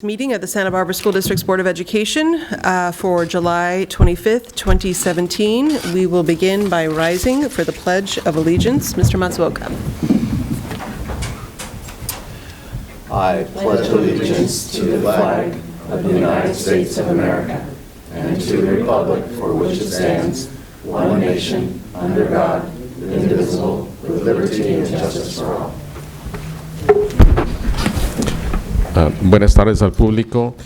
Meeting at the Santa Barbara School District's Board of Education for July 25th, 2017. We will begin by rising for the Pledge of Allegiance. Mr. Matsuoka. I pledge allegiance to the flag of the United States of America and to the republic for which it stands, one nation, under God, indivisible, with liberty and justice for all. Buenas tardes al público.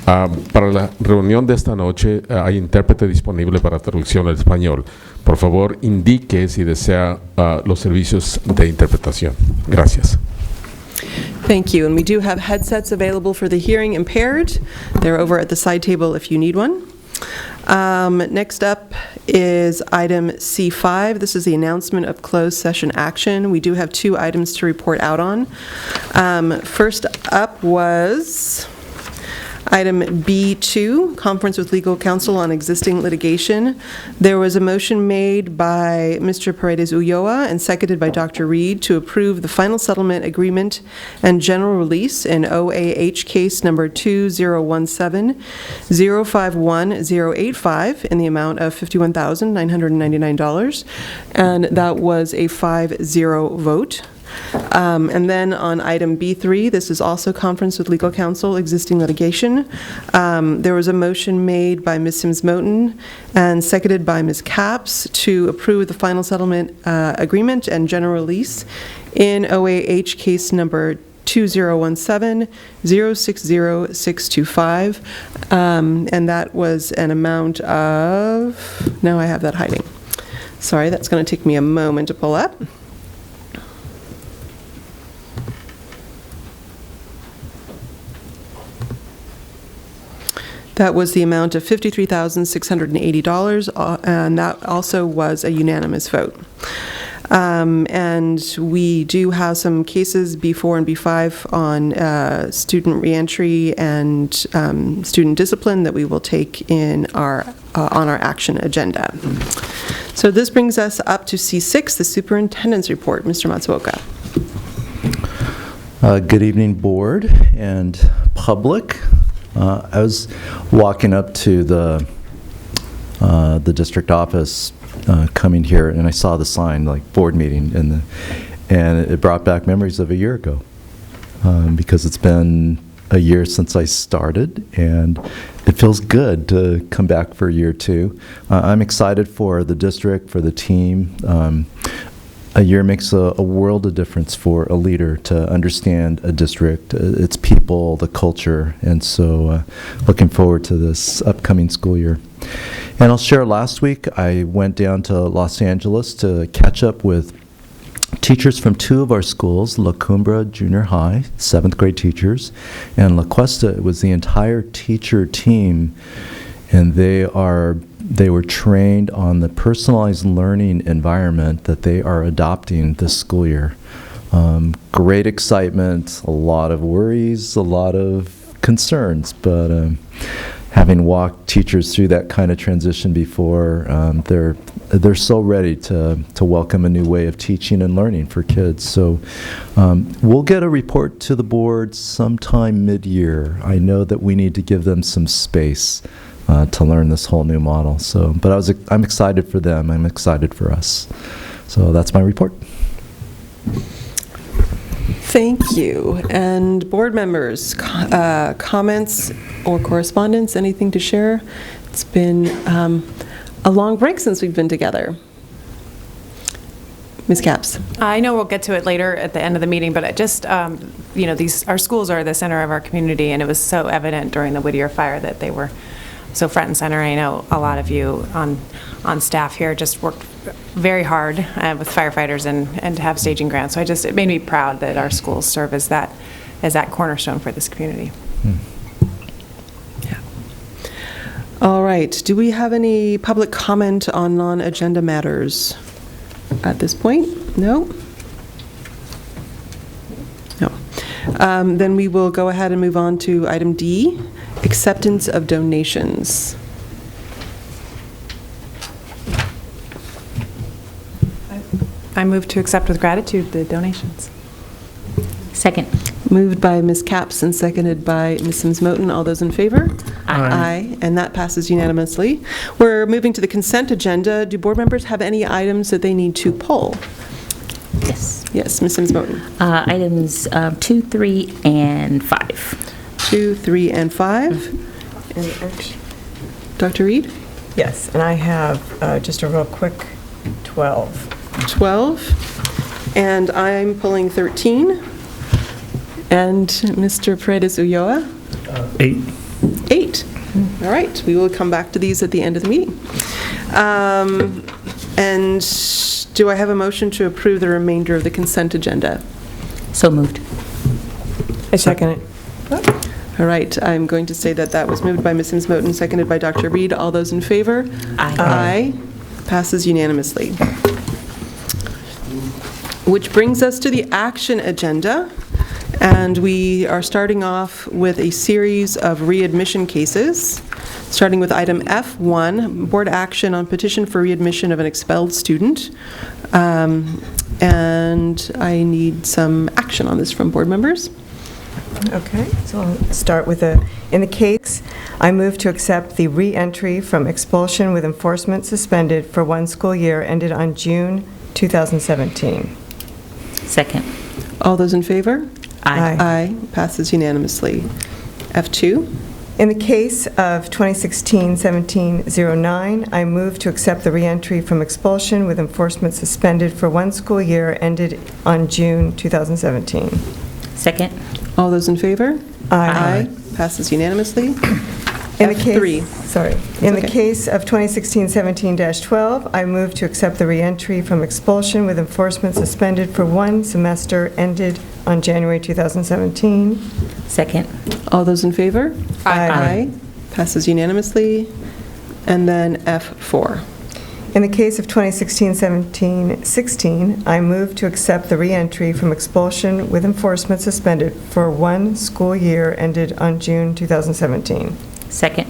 Para la reunión de esta noche hay intérprete disponible para traducción al español. Por favor, indique si desea los servicios de interpretación. Gracias. Thank you. And we do have headsets available for the hearing impaired. They're over at the side table if you need one. Next up is item C5. This is the announcement of closed session action. We do have two items to report out on. First up was item B2, conference with legal counsel on existing litigation. There was a motion made by Mr. Paredes Ulloa and seconded by Dr. Reed to approve the final settlement agreement and general release in OAH case number 2017-051085 in the amount of $51,999, and that was a 5-0 vote. And then on item B3, this is also conference with legal counsel, existing litigation. There was a motion made by Ms. Sims-Moten and seconded by Ms. Capps to approve the final settlement agreement and general release in OAH case number 2017-060625, and that was an amount of, now I have that hiding. Sorry, that's going to take me a moment to pull up. That was the amount of $53,680, and that also was a unanimous vote. And we do have some cases B4 and B5 on student reentry and student discipline that we will take in our on our action agenda. So this brings us up to C6, the superintendent's report. Mr. Matsuoka. Good evening, board and public. I was walking up to the district office coming here, and I saw the sign, like, board meeting, and it brought back memories of a year ago, because it's been a year since I started, and it feels good to come back for year two. I'm excited for the district, for the team. A year makes a world of difference for a leader to understand a district, its people, the culture, and so looking forward to this upcoming school year. And I'll share, last week I went down to Los Angeles to catch up with teachers from two of our schools, La Cumbre Junior High, 7th grade teachers, and La Cuesta. It was the entire teacher team, and they were trained on the personalized learning environment that they are adopting this school year. Great excitement, a lot of worries, a lot of concerns, but having walked teachers through that kind of transition before, they're so ready to welcome a new way of teaching and learning for kids. So we'll get a report to the board sometime mid-year. I know that we need to give them some space to learn this whole new model. So, but I'm excited for them. I'm excited for us. So that's my report. Thank you. And board members, comments or correspondence, anything to share? It's been a long break since we've been together. Ms. Capps. I know we'll get to it later at the end of the meeting, but it just, our schools are the center of our community, and it was so evident during the Whittier fire that they were so front and center. I know a lot of you on staff here just worked very hard with firefighters and to have staging grants. So it made me proud that our schools serve as that cornerstone for this community. Yeah. All right. Do we have any public comment on non-agenda matters at this point? No? No. Then we will go ahead and move on to item D, acceptance of donations. I move to accept with gratitude the donations. Second. Moved by Ms. Capps and seconded by Ms. Sims-Moton. All those in favor? Aye. And that passes unanimously. We're moving to the consent agenda. Do board members have any items that they need to pull? Yes. Yes, Ms. Sims-Moton. Items 2, 3, and 5. 2, 3, and 5. And actually, Dr. Reed? yes, and I have just a real quick 12. 12. And I'm pulling 13. And Mr. Paredes Ulloa? 8. 8. All right, we will come back to these at the end of the meeting. And do I have a motion to approve the remainder of the consent agenda? So moved. I second it. All right, I'm going to say that that was moved by Ms. Sims-Moton, seconded by Dr. Reed. All those in favor? Aye. Aye. Passes unanimously. Which brings us to the action agenda. And we are starting off with a series of readmission cases, starting with item F1, board action on petition for readmission of an expelled student. And I need some action on this from board members. Okay, so I'll start with in the case, I move to accept the re-entry from expulsion with enforcement suspended for 1 school year ended on June 2017. Second. All those in favor? Aye. Aye. Passes unanimously. F2. In the case of 2016-17-09, I move to accept the re-entry from expulsion with enforcement suspended for 1 school year ended on June 2017. Second. All those in favor? Aye. Passes unanimously. In the case, F3. sorry. In the okay. case of 2016-17-12, I move to accept the re-entry from expulsion with enforcement suspended for 1 semester ended on January 2017. Second. All those in favor? Aye. Passes unanimously. And then F4. In the case of 2016-17-16, I move to accept the re-entry from expulsion with enforcement suspended for 1 school year ended on June 2017. Second.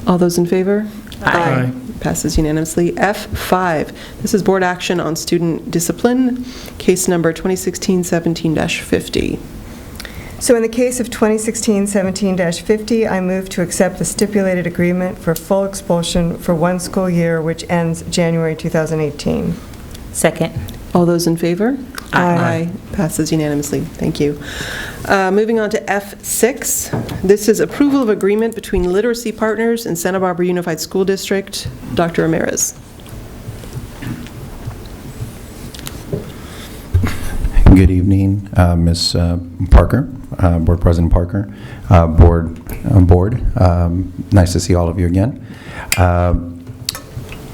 All those in favor? Aye. Passes unanimously. F5. This is board action on student discipline, case number 2016-17-50. So in the case of 2016-17-50, I move to accept the stipulated agreement for full expulsion for 1 school year, which ends January 2018. Second. All those in favor? Aye. Passes unanimously. Thank you. Moving on to F6. This is approval of agreement between Literacy Partners and Santa Barbara Unified School District. Dr. Ramirez. Good evening, Ms. Parker, Board President Parker, Board. Nice to see all of you again.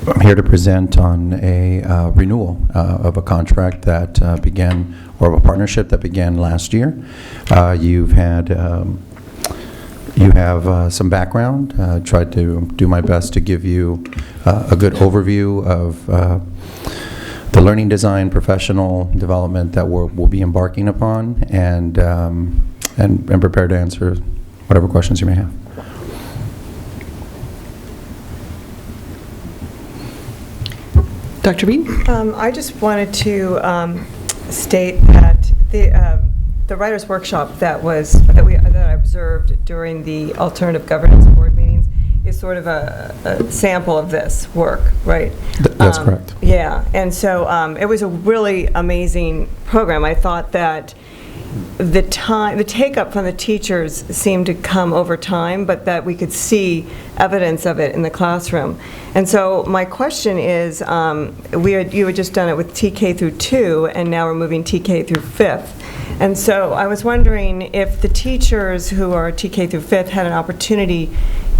I'm here to present on a renewal of a contract that began, or of a partnership that began last year. You have some background. Tried to do my best to give you a good overview of the learning design professional development that we'll be embarking upon, and prepared to answer whatever questions you may have. Dr. Reed? I just wanted to state that the writers' workshop that I observed during the alternative governance board meetings is sort of a sample of this work, right? That's correct. Yeah, and so it was a really amazing program. I thought that the take-up from the teachers seemed to come over time, but that we could see evidence of it in the classroom. And so my question is, you had just done it with TK through 2, and now we're moving TK through 5th. And so I was wondering if the teachers who are TK through 5th had an opportunity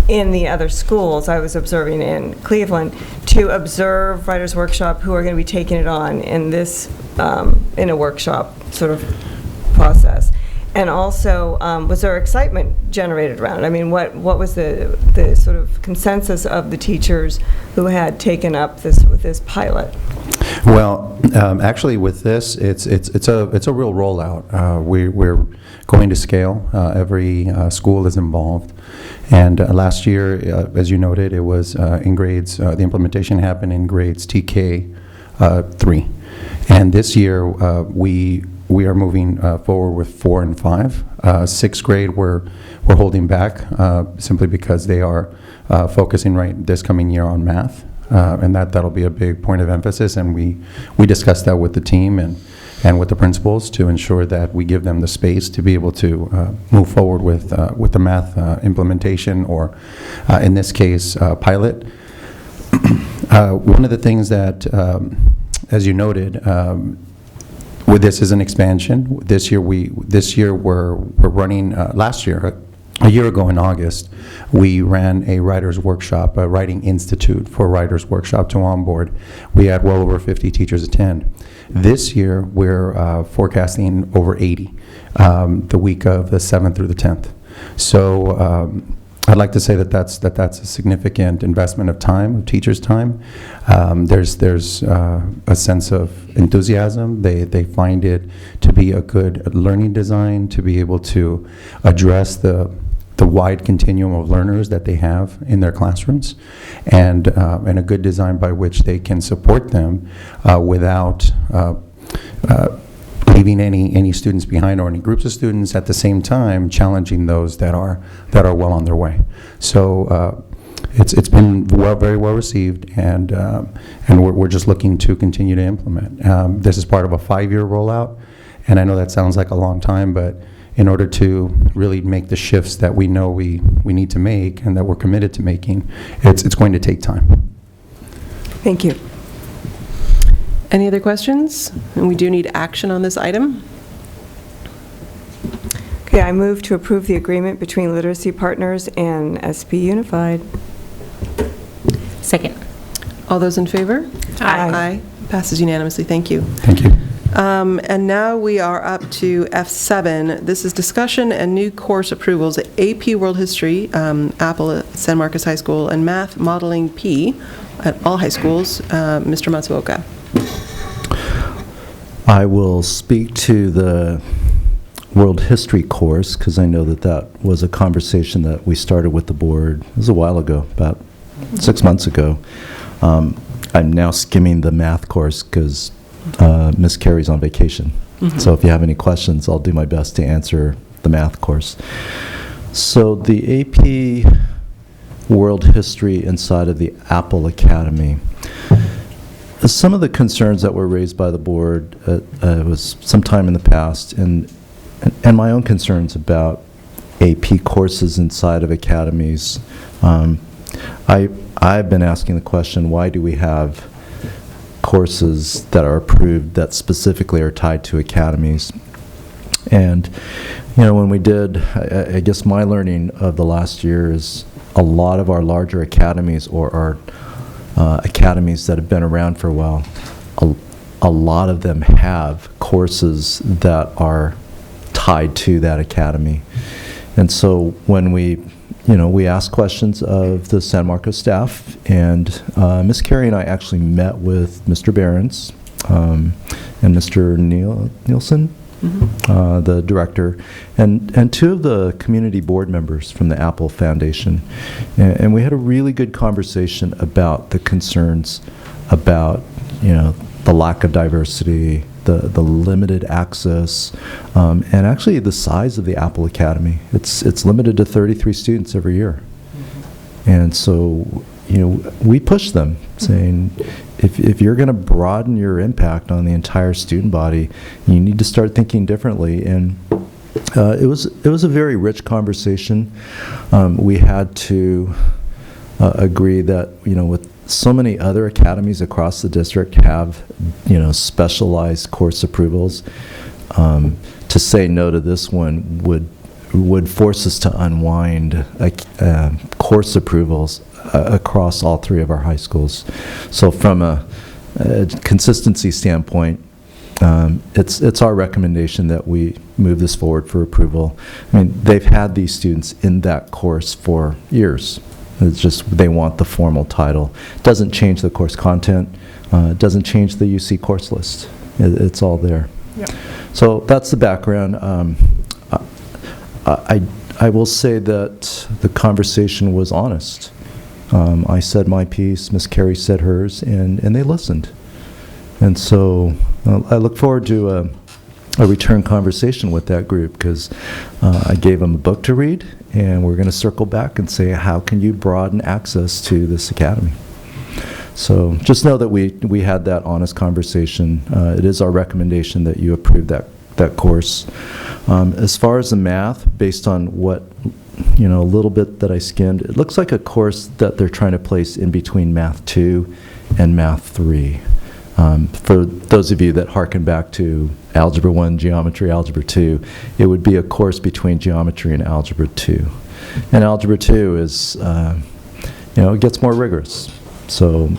in the other schools I was observing in Cleveland to observe Writers' Workshop who are going to be taking it on in this, in a workshop sort of process. And also, was there excitement generated around it? I mean, what was the sort of consensus of the teachers who had taken up this pilot? Well, actually, with this, it's a real rollout. We're going to scale. Every school is involved, and last year, as you noted, it was in grades. The implementation happened in grades TK 3, and this year we we are moving forward with 4 and 5. Sixth grade, we're holding back simply because they are focusing right this coming year on math, and that'll be a big point of emphasis. And we discussed that with the team and with the principals to ensure that we give them the space to be able to move forward with the math implementation, or in this case, pilot. One of the things that, as you noted, with this is an expansion. This year we're running. Last year, a year ago in August, we ran a writers workshop, a writing institute for writers workshop to onboard. We had well over 50 teachers attend. This year we're forecasting over 80, the week of the 7th through the 10th. So I'd like to say that's a significant investment of time, of teachers' time. There's a sense of enthusiasm. They find it to be a good learning design, to be able to address the wide continuum of learners that they have in their classrooms, and a good design by which they can support them without leaving any students behind or any groups of students, at the same time challenging those that are well on their way. So it's been very well received, and we're just looking to continue to implement. This is part of a 5-year rollout, and I know that sounds like a long time, but in order to really make the shifts that we know we need to make and that we're committed to making, it's going to take time. Thank you. Any other questions? And we do need action on this item. Okay, I move to approve the agreement between Literacy Partners and SB Unified. Second. All those in favor? Aye. Aye. Passes unanimously. Thank you. Thank you. And now we are up to F7. This is discussion and new course approvals. AP World History, Apple at San Marcos High School, and Math Modeling P at all high schools. Mr. Matsuoka. I will speak to the World History course because I know that was a conversation that we started with the board. It was a while ago, about 6 months ago. I'm now skimming the math course because Miss Carey's on vacation. So if you have any questions, I'll do my best to answer the math course. So the AP World History inside of the Apple Academy. Some of the concerns that were raised by the board was sometime in the past, and my own concerns about AP courses inside of academies. I've been asking the question, why do we have courses that are approved that specifically are tied to academies? And, you know, when we did, I guess my learning of the last year is a lot of our larger academies, or our academies that have been around for a while, a lot of them have courses that are tied to that academy. And so when we asked questions of the San Marcos staff, and Ms. Carey and I actually met with Mr. Behrens and Mr. Nielsen, the director, and 2 of the community board members from the Apple Foundation. And we had a really good conversation about the concerns about, the lack of diversity, the limited access, and actually the size of the Apple Academy. It's limited to 33 students every year. And so, we push them, saying, if you're going to broaden your impact on the entire student body, you need to start thinking differently. And it was a very rich conversation. We had to agree that, with so many other academies across the district have, specialized course approvals, to say no to this one would force us to unwind course approvals across all 3 of our high schools. So from a consistency standpoint, it's our recommendation that we move this forward for approval. I mean, they've had these students in that course for years. It's just they want the formal title. It doesn't change the course content. It doesn't change the UC course list. It's all there. Yep. So that's the background. I will say that the conversation was honest. I said my piece, Ms. Carey said hers, and they listened. And so I look forward to a return conversation with that group, because I gave them a book to read, and we're going to circle back and say, how can you broaden access to this academy? So just know that we had that honest conversation. It is our recommendation that you approve that course. As far as the math, based on what, a little bit that I skimmed, it looks like a course that they're trying to place in between Math 2 and Math 3. For those of you that harken back to Algebra 1, Geometry, Algebra 2, it would be a course between Geometry and Algebra 2. And Algebra 2 is, it gets more rigorous. So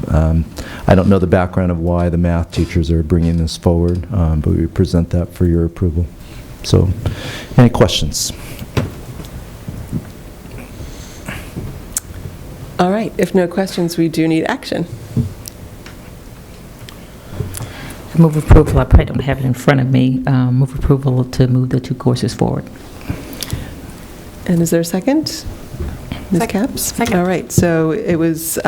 I don't know the background of why the math teachers are bringing this forward, but we present that for your approval. So any questions? All right, if no questions, we do need action. I move approval. I probably don't have it in front of me. Move approval to move the 2 courses forward. And is there a second? Ms. Capps? Second. All right, so it was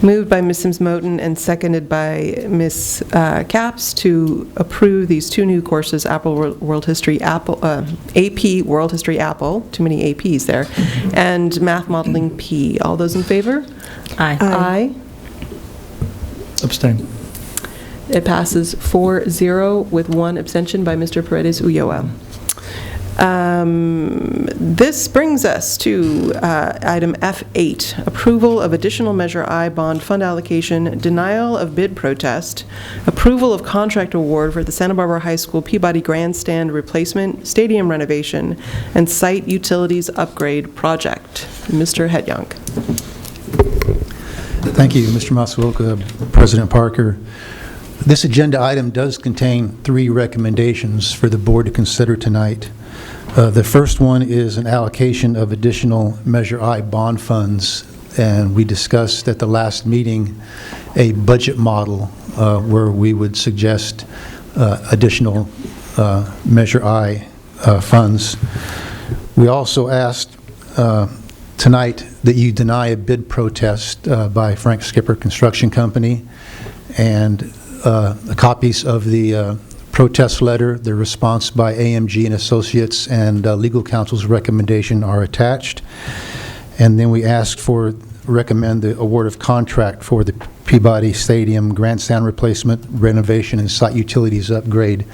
moved by Ms. Sims-Moten and seconded by Ms. Capps to approve these 2 new courses, AP World History Apple, too many APs there, and Math Modeling P. All those in favor? Aye. Aye. Abstain. It passes 4-0 with 1 abstention by Mr. Paredes Ulloa. This brings us to item F8, approval of additional Measure I bond fund allocation, denial of bid protest, approval of contract award for the Santa Barbara High School Peabody Grandstand replacement, stadium renovation, and site utilities upgrade project. Mr. Hedyonk. Thank you, Mr. Masuoka, President Parker. This agenda item does contain 3 recommendations for the board to consider tonight. The first one is an allocation of additional Measure I bond funds, and we discussed at the last meeting a budget model where we would suggest additional Measure I funds. We also asked tonight that you deny a bid protest by Frank Skipper Construction Company, and copies of the protest letter, the response by AMG and Associates, and legal counsel's recommendation are attached. And then we asked recommend the award of contract for the Peabody Stadium grandstand replacement, renovation, and site utilities upgrade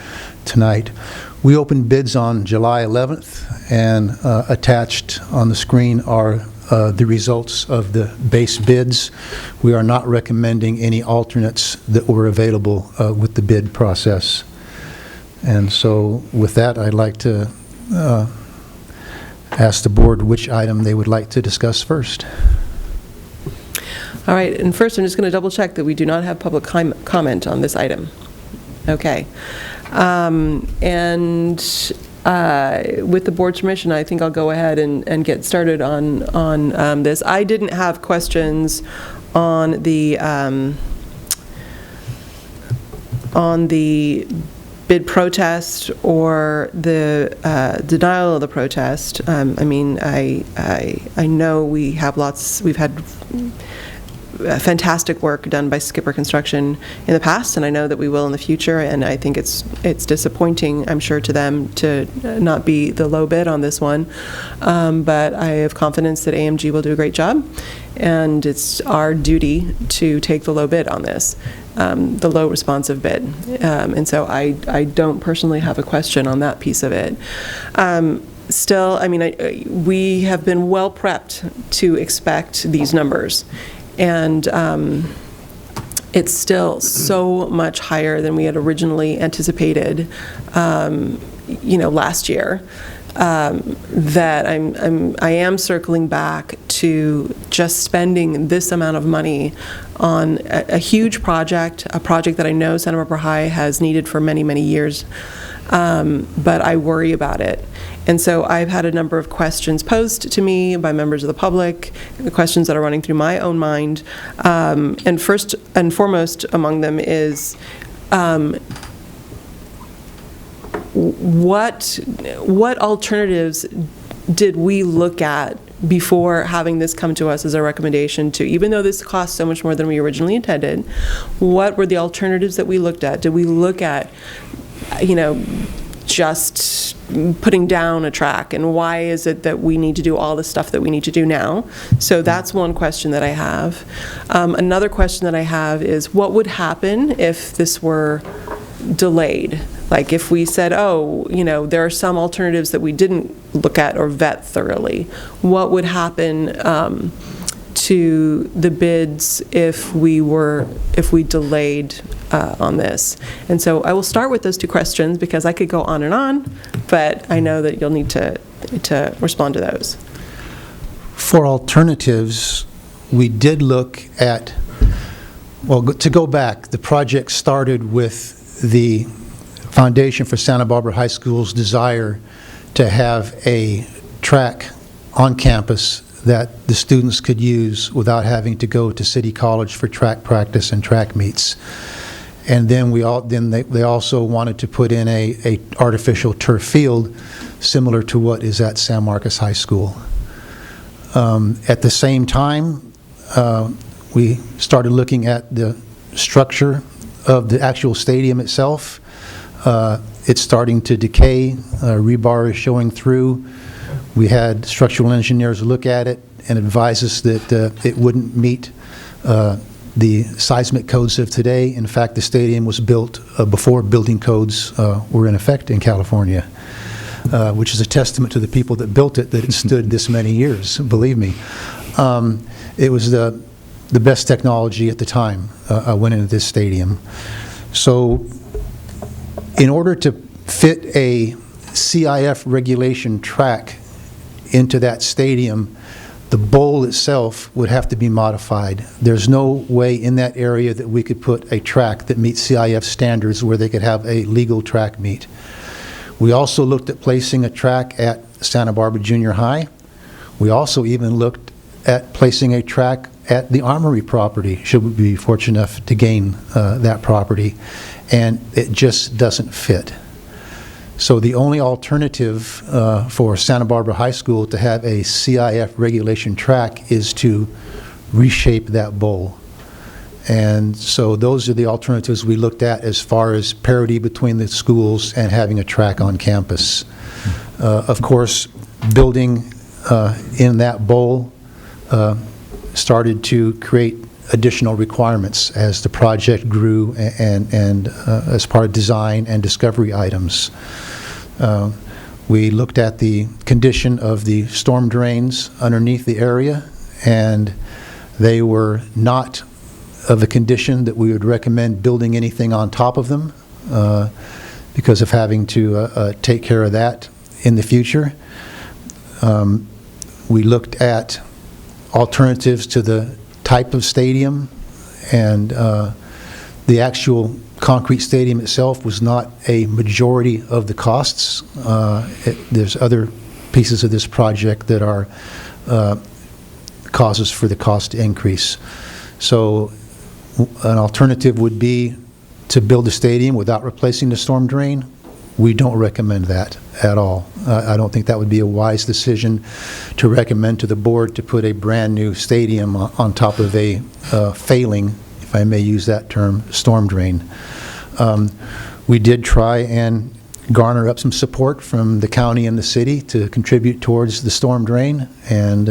tonight. We opened bids on July 11th, and attached on the screen are the results of the base bids. We are not recommending any alternates that were available with the bid process. And so with that, I'd like to ask the board which item they would like to discuss first. All right, and first I'm just going to double check that we do not have public comment on this item. Okay. And with the board's permission, I think I'll go ahead and get started on this. I didn't have questions on the bid protest or the denial of the protest. I mean, I know we've had fantastic work done by Skipper Construction in the past, and I know that we will in the future, and I think it's disappointing, I'm sure, to them to not be the low bid on this one, but I have confidence that AMG will do a great job, and it's our duty to take the low bid on this, the low responsive bid, and so I don't personally have a question on that piece of it. Still, I mean, we have been well prepped to expect these numbers, and it's still so much higher than we had originally anticipated, last year, that I am circling back to just spending this amount of money on a huge project, a project that I know Santa Barbara High has needed for many, many years, but I worry about it. And so I've had a number of questions posed to me by members of the public, the questions that are running through my own mind. And first and foremost among them is, what alternatives did we look at before having this come to us as a recommendation to, even though this costs so much more than we originally intended, what were the alternatives that we looked at? Did we look at just putting down a track, and why is it that we need to do all the stuff that we need to do now? So that's one question that I have. Another question that I have is, what would happen if this were delayed? Like if we said, oh, there are some alternatives that we didn't look at or vet thoroughly. What would happen to the bids if we delayed on this? And so I will start with those two questions because I could go on and on, but I know that you'll need to respond to those. For alternatives, we did look at, well, to go back, the project started with the Foundation for Santa Barbara High School's desire to have a track on campus that the students could use without having to go to City College for track practice and track meets. And then they also wanted to put in a artificial turf field similar to what is at San Marcos High School. At the same time, we started looking at the structure of the actual stadium itself. It's starting to decay. Rebar is showing through. We had structural engineers look at it and advise us that it wouldn't meet the seismic codes of today. In fact, the stadium was built before building codes were in effect in California, which is a testament to the people that built it, that it stood this many years, believe me. It was the best technology at the time went into this stadium. So in order to fit a CIF regulation track into that stadium, the bowl itself would have to be modified. There's no way in that area that we could put a track that meets CIF standards where they could have a legal track meet. We also looked at placing a track at Santa Barbara Junior High. We also even looked at placing a track at the Armory property, should we be fortunate enough to gain that property, and it just doesn't fit. So the only alternative for Santa Barbara High School to have a CIF regulation track is to reshape that bowl. And so those are the alternatives we looked at as far as parity between the schools and having a track on campus. Of course, building in that bowl started to create additional requirements as the project grew and as part of design and discovery items. We looked at the condition of the storm drains underneath the area, and they were not of a condition that we would recommend building anything on top of them because of having to take care of that in the future. We looked at alternatives to the type of stadium, and the actual concrete stadium itself was not a majority of the costs. There's other pieces of this project that are causes for the cost to increase. So an alternative would be to build a stadium without replacing the storm drain. We don't recommend that at all. I don't think that would be a wise decision to recommend to the board to put a brand new stadium on top of a failing, if I may use that term, storm drain. We did try and garner up some support from the county and the city to contribute towards the storm drain, and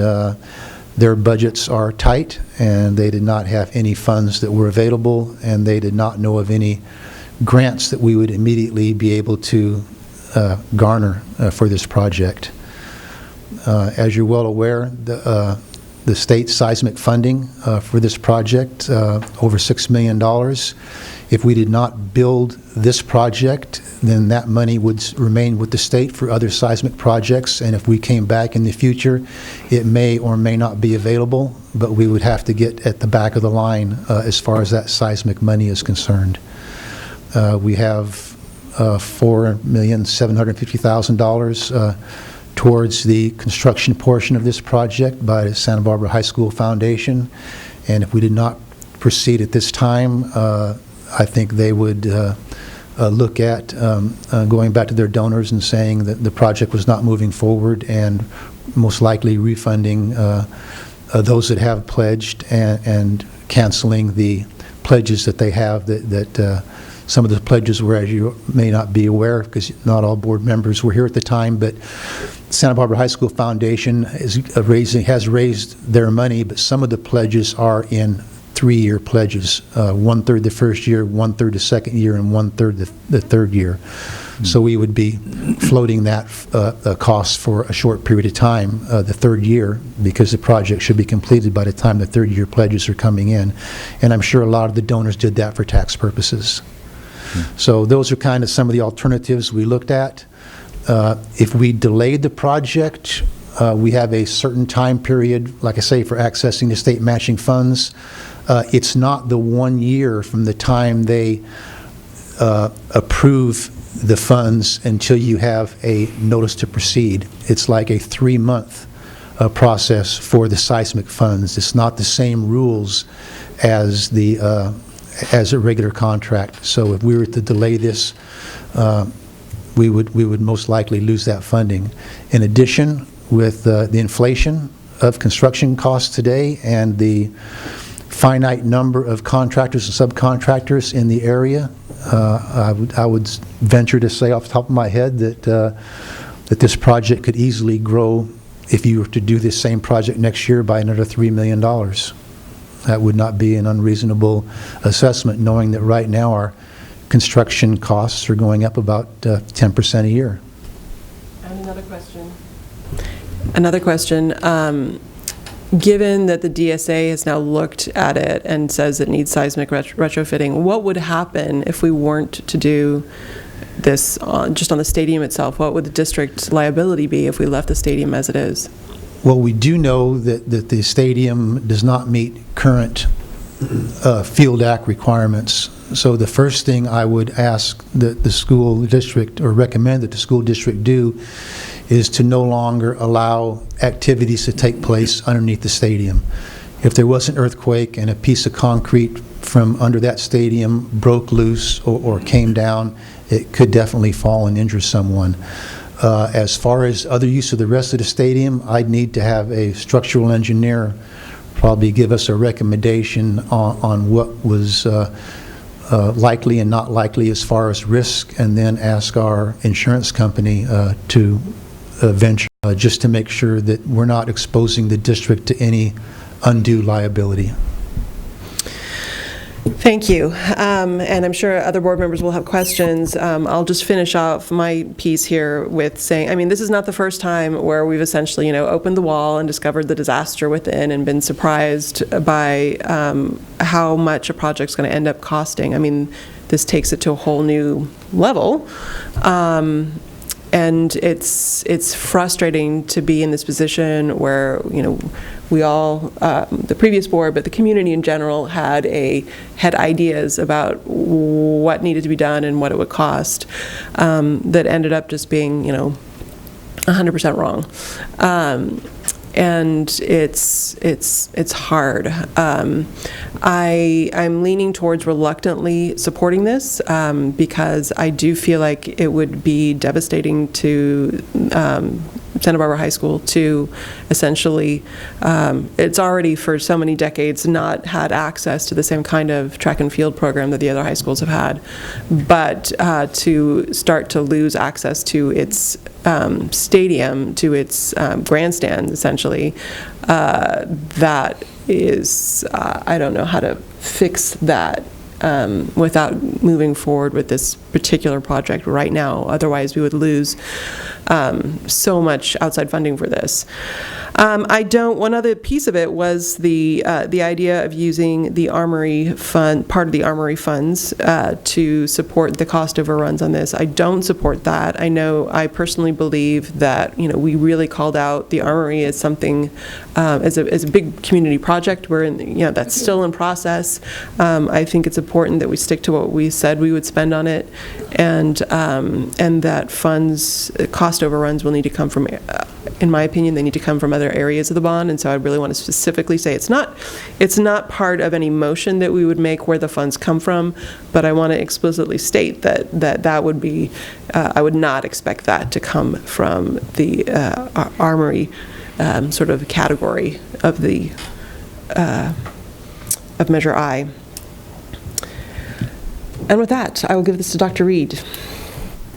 their budgets are tight, and they did not have any funds that were available, and they did not know of any grants that we would immediately be able to garner for this project. As you're well aware, the state seismic funding for this project, over $6 million. If we did not build this project, then that money would remain with the state for other seismic projects, and if we came back in the future, it may or may not be available, but we would have to get at the back of the line as far as that seismic money is concerned. We have $4,750,000 towards the construction portion of this project by the Santa Barbara High School Foundation, and if we did not proceed at this time, I think they would look at going back to their donors and saying that the project was not moving forward, and most likely refunding those that have pledged and canceling the pledges that they have that Some of the pledges were, as you may not be aware, because not all board members were here at the time, but Santa Barbara High School Foundation has raised their money, but some of the pledges are in 3-year pledges, 1/3 the first year, 1/3 the second year, and 1/3 the third year. So we would be floating that cost for a short period of time, the third year, because the project should be completed by the time the third-year pledges are coming in. And I'm sure a lot of the donors did that for tax purposes. So those are kind of some of the alternatives we looked at. If we delayed the project, we have a certain time period, like I say, for accessing the state matching funds. It's not the 1 year from the time they approve the funds until you have a notice to proceed. It's like a 3-month process for the seismic funds. It's not the same rules as as a regular contract. So if we were to delay this, we would most likely lose that funding. In addition, with the inflation of construction costs today and the finite number of contractors and subcontractors in the area, I would venture to say off the top of my head that this project could easily grow, if you were to do this same project next year, by another $3 million. That would not be an unreasonable assessment, knowing that right now our construction costs are going up about 10% a year. And another question. Another question. Given that the DSA has now looked at it and says it needs seismic retrofitting, what would happen if we weren't to do this just on the stadium itself? What would the district's liability be if we left the stadium as it is? Well, we do know that the stadium does not meet current Field Act requirements. So the first thing I would ask that the school district, or recommend that the school district do, is to no longer allow activities to take place underneath the stadium. If there was an earthquake and a piece of concrete from under that stadium broke loose or came down, it could definitely fall and injure someone. As far as other use of the rest of the stadium, I'd need to have a structural engineer probably give us a recommendation on what was likely and not likely as far as risk, and then ask our insurance company to venture, just to make sure that we're not exposing the district to any undue liability. Thank you. And I'm sure other board members will have questions. I'll just finish off my piece here with saying, I mean, this is not the first time where we've essentially, opened the wall and discovered the disaster within and been surprised by how much a project's going to end up costing. I mean, this takes it to a whole new level. And it's frustrating to be in this position where, we all, the previous board, but the community in general had ideas about what needed to be done and what it would cost, that ended up just being, 100% wrong. And it's hard. I'm leaning towards reluctantly supporting this because I do feel like it would be devastating to Santa Barbara High School to essentially, it's already for so many decades not had access to the same kind of track and field program that the other high schools have had, but to start to lose access to its stadium, to its grandstand, essentially, that is, I don't know how to fix that without moving forward with this particular project right now. Otherwise, we would lose so much outside funding for this. One other piece of it was the idea of using the Armory fund, part of the Armory funds, to support the cost overruns on this. I don't support that. I know I personally believe that, we really called out the Armory as something, as a big community project. We're in, that's still in process. I think it's important that we stick to what we said we would spend on it, and that funds, cost overruns will need to come from, in my opinion, they need to come from other areas of the bond. And so I really want to specifically say it's not part of any motion that we would make where the funds come from, but I want to explicitly state that would be, I would not expect that to come from the Armory sort of category of the of Measure I. And with that, I will give this to Dr. Reed.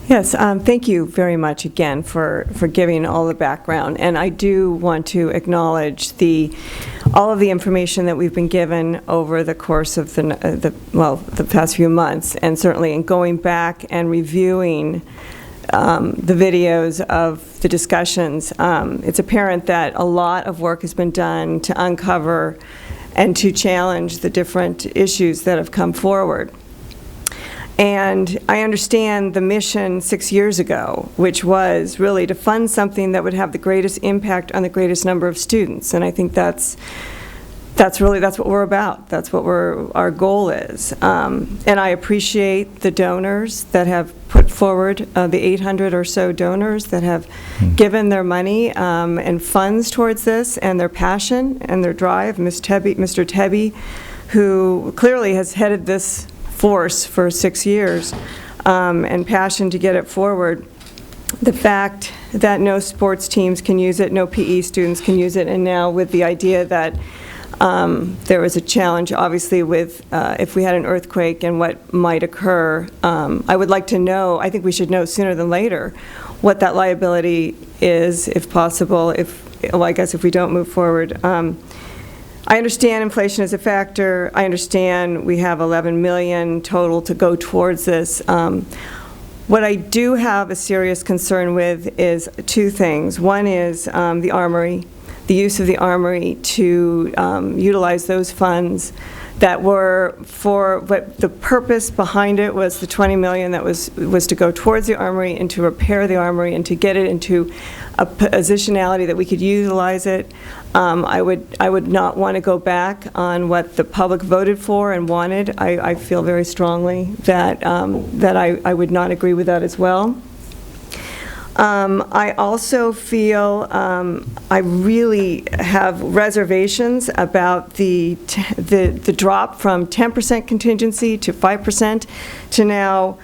Yes, thank you very much again for giving all the background. And I do want to acknowledge all of the information that we've been given over the course of the past few months, and certainly in going back and reviewing the videos of the discussions. It's apparent that a lot of work has been done to uncover and to challenge the different issues that have come forward. And I understand the mission 6 years ago, which was really to fund something that would have the greatest impact on the greatest number of students. And I think that's what we're about. That's what our goal is. And I appreciate the donors that have put forward, the 800 or so donors that have given their money and funds towards this, and their passion and their drive. Mr. Tebby, who clearly has headed this force for 6 years, and passion to get it forward. The fact that no sports teams can use it, no PE students can use it, and now with the idea that there was a challenge, obviously, with if we had an earthquake and what might occur. I would like to know, I think we should know sooner than later, what that liability is, if possible, I guess if we don't move forward. I understand inflation is a factor. I understand we have 11 million total to go towards this. What I do have a serious concern with is two things. One is the Armory, the use of the Armory to utilize those funds that were for what the purpose behind it was. The 20 million that was to go towards the Armory and to repair the Armory and to get it into a positionality that we could utilize it. I would not want to go back on what the public voted for and wanted. I feel very strongly that I would not agree with that as well. I also feel I really have reservations about the drop from 10% contingency to 5% to now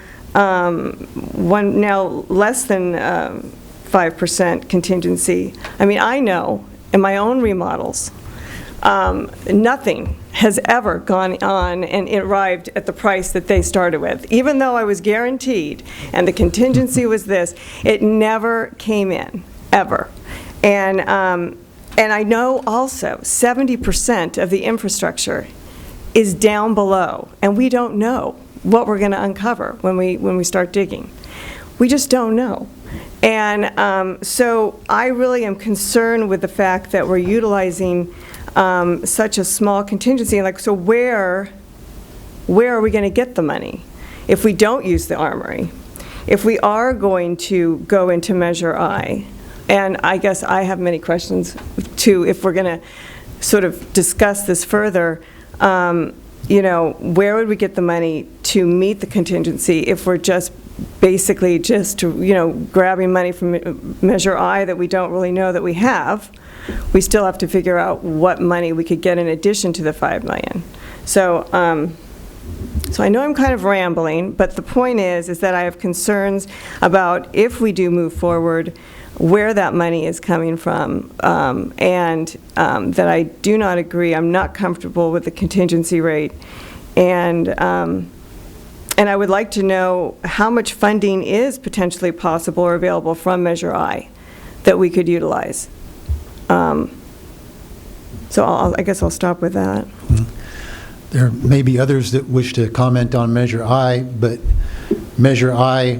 less than 5% contingency. I mean, I know in my own remodels, nothing has ever gone on and arrived at the price that they started with. Even though I was guaranteed, and the contingency was this, it never came in, ever. And I know also 70% of the infrastructure is down below, and we don't know what we're going to uncover when we start digging. We just don't know. And so I really am concerned with the fact that we're utilizing such a small contingency. Like, so where are we going to get the money if we don't use the Armory? If we are going to go into Measure I, and I guess I have many questions too, if we're going to sort of discuss this further, where would we get the money to meet the contingency if we're just basically grabbing money from Measure I that we don't really know that we have? We still have to figure out what money we could get in addition to the $5 million. So I know I'm kind of rambling, but the point is that I have concerns about, if we do move forward, where that money is coming from, and that I do not agree. I'm not comfortable with the contingency rate, and I would like to know how much funding is potentially possible or available from Measure I that we could utilize. So I guess I'll stop with that. There may be others that wish to comment on Measure I, but Measure I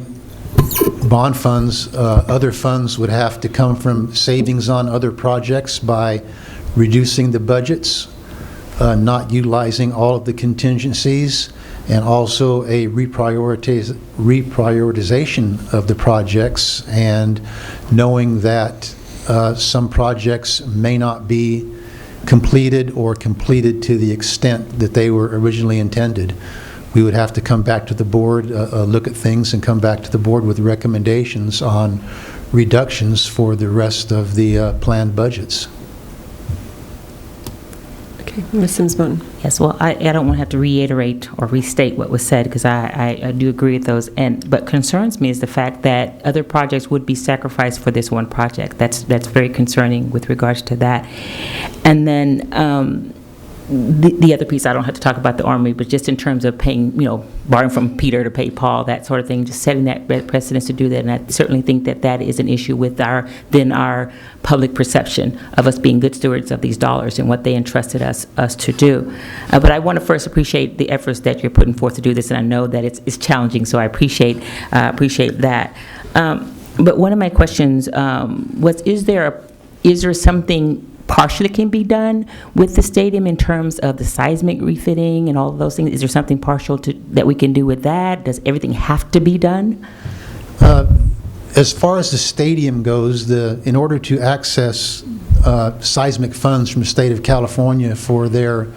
bond funds, other funds would have to come from savings on other projects by reducing the budgets, not utilizing all of the contingencies, and also a reprioritization of the projects, and knowing that some projects may not be completed or completed to the extent that they were originally intended. We would have to come back to the board, look at things, and come back to the board with recommendations on reductions for the rest of the planned budgets. Okay, Ms. Sims-Moton. Yes, well, I don't want to have to reiterate or restate what was said, because I do agree with those. But concerns me is the fact that other projects would be sacrificed for this one project. That's very concerning with regards to that. And then the other piece, I don't have to talk about the Armory, but just in terms of paying, borrowing from Peter to pay Paul, that sort of thing, just setting that precedence to do that. And I certainly think that that is an issue with our public perception of us being good stewards of these dollars and what they entrusted us to do. But I want to first appreciate the efforts that you're putting forth to do this, and I know that it's challenging, so I appreciate that. But one of my questions was, is there something partially can be done with the stadium in terms of the seismic refitting and all of those things? Is there something partial that we can do with that? Does everything have to be done? As far as the stadium goes, in order to access seismic funds from the state of California for their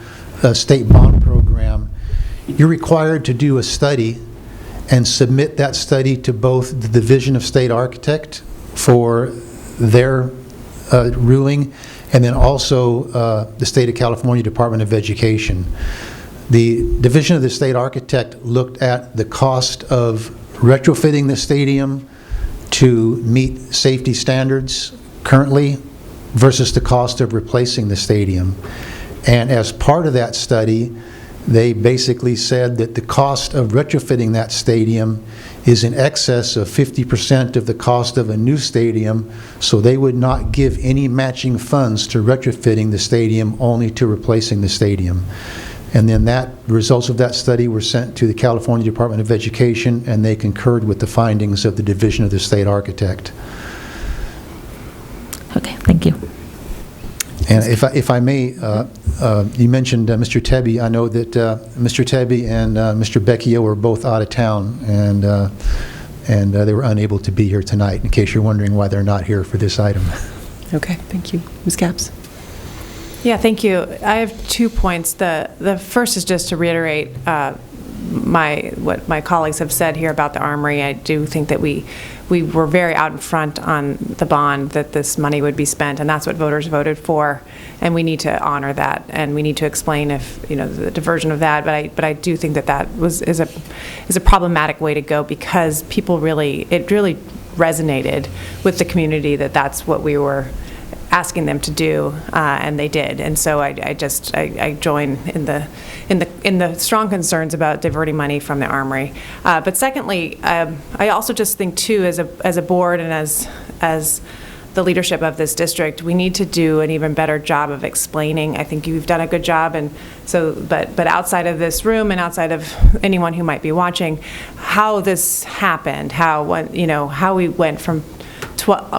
state bond program, you're required to do a study and submit that study to both the Division of State Architect for their ruling, and then also the State of California Department of Education. The Division of the State Architect looked at the cost of retrofitting the stadium to meet safety standards currently versus the cost of replacing the stadium. And as part of that study, they basically said that the cost of retrofitting that stadium is in excess of 50% of the cost of a new stadium, so they would not give any matching funds to retrofitting the stadium, only to replacing the stadium. And then the results of that study were sent to the California Department of Education, and they concurred with the findings of the Division of the State Architect. Okay, thank you. And if I may, you mentioned Mr. Tebby. I know that Mr. Tebby and Mr. Becchio were both out of town, and they were unable to be here tonight, in case you're wondering why they're not here for this item. Okay, thank you. Ms. Capps? Yeah, thank you. I have 2 points. The first is just to reiterate what my colleagues have said here about the Armory. I do think that we were very out in front on the bond, that this money would be spent, and that's what voters voted for, and we need to honor that, and we need to explain the diversion of that. But I do think that is a problematic way to go, because it really resonated with the community that that's what we were asking them to do, and they did. And so I join in the strong concerns about diverting money from the Armory. But secondly, I also just think too, as a board and as the leadership of this district, we need to do an even better job of explaining. I think you've done a good job, and so but outside of this room and outside of anyone who might be watching, how this happened, how we went from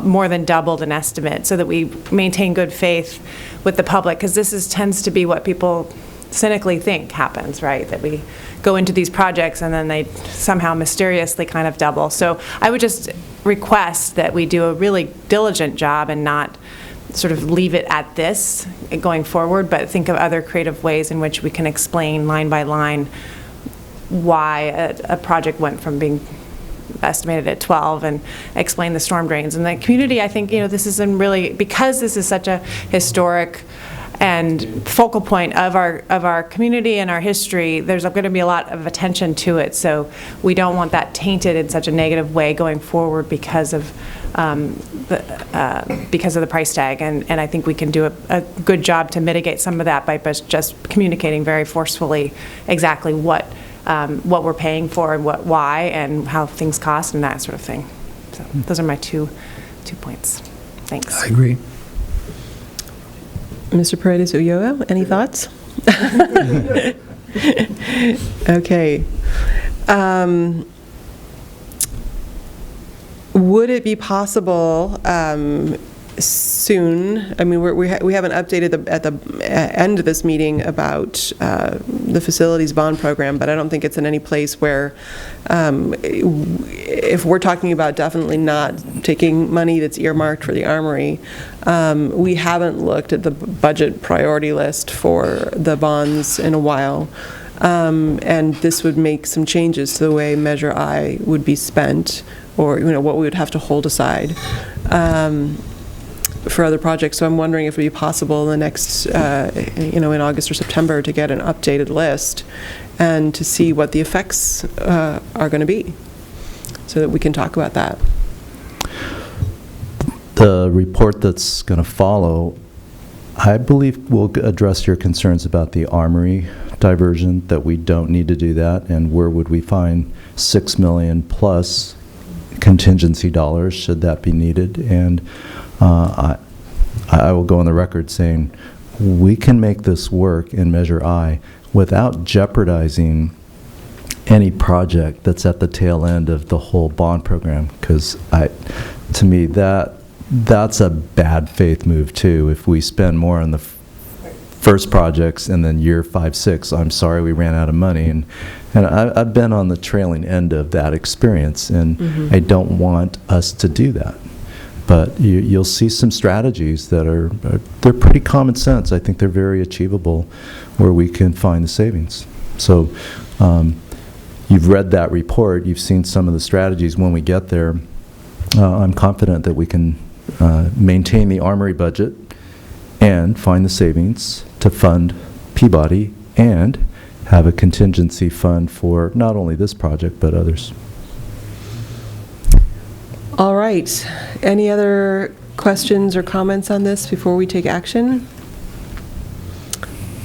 more than doubled an estimate, so that we maintain good faith with the public, because this tends to be what people cynically think happens, right? That we go into these projects and then they somehow mysteriously kind of double. So I would just request that we do a really diligent job and not sort of leave it at this going forward, but think of other creative ways in which we can explain line by line why a project went from being estimated at 12 and explain the storm drains. And the community, I think, this is because this is such a historic and focal point of our community and our history, there's going to be a lot of attention to it. So we don't want that tainted in such a negative way going forward because of the price tag. And I think we can do a good job to mitigate some of that by just communicating very forcefully exactly what we're paying for and why and how things cost and that sort of thing. So those are my two points. Thanks. I agree. Mr. Paredes-Ulloa, any thoughts? Okay. Would it be possible soon, I mean, we haven't updated at the end of this meeting about the facilities bond program, but I don't think it's in any place where if we're talking about definitely not taking money that's earmarked for the Armory, we haven't looked at the budget priority list for the bonds in a while. And this would make some changes to the way Measure I would be spent, or what we would have to hold aside for other projects. So I'm wondering if it would be possible in the next, in August or September, to get an updated list and to see what the effects are going to be, so that we can talk about that. The report that's going to follow, I believe, will address your concerns about the Armory diversion, that we don't need to do that, and where would we find $6 million plus contingency dollars should that be needed. And I will go on the record saying we can make this work in Measure I without jeopardizing any project that's at the tail end of the whole bond program, because to me that's a bad faith move too. If we spend more on the first projects and then year 5, 6, I'm sorry, we ran out of money. And I've been on the trailing end of that experience, and I don't want us to do that. But you'll see some strategies that they're pretty common sense. I think they're very achievable where we can find the savings. So you've read that report. You've seen some of the strategies. When we get there, I'm confident that we can maintain the Armory budget and find the savings to fund Peabody and have a contingency fund for not only this project but others. All right. Any other questions or comments on this before we take action?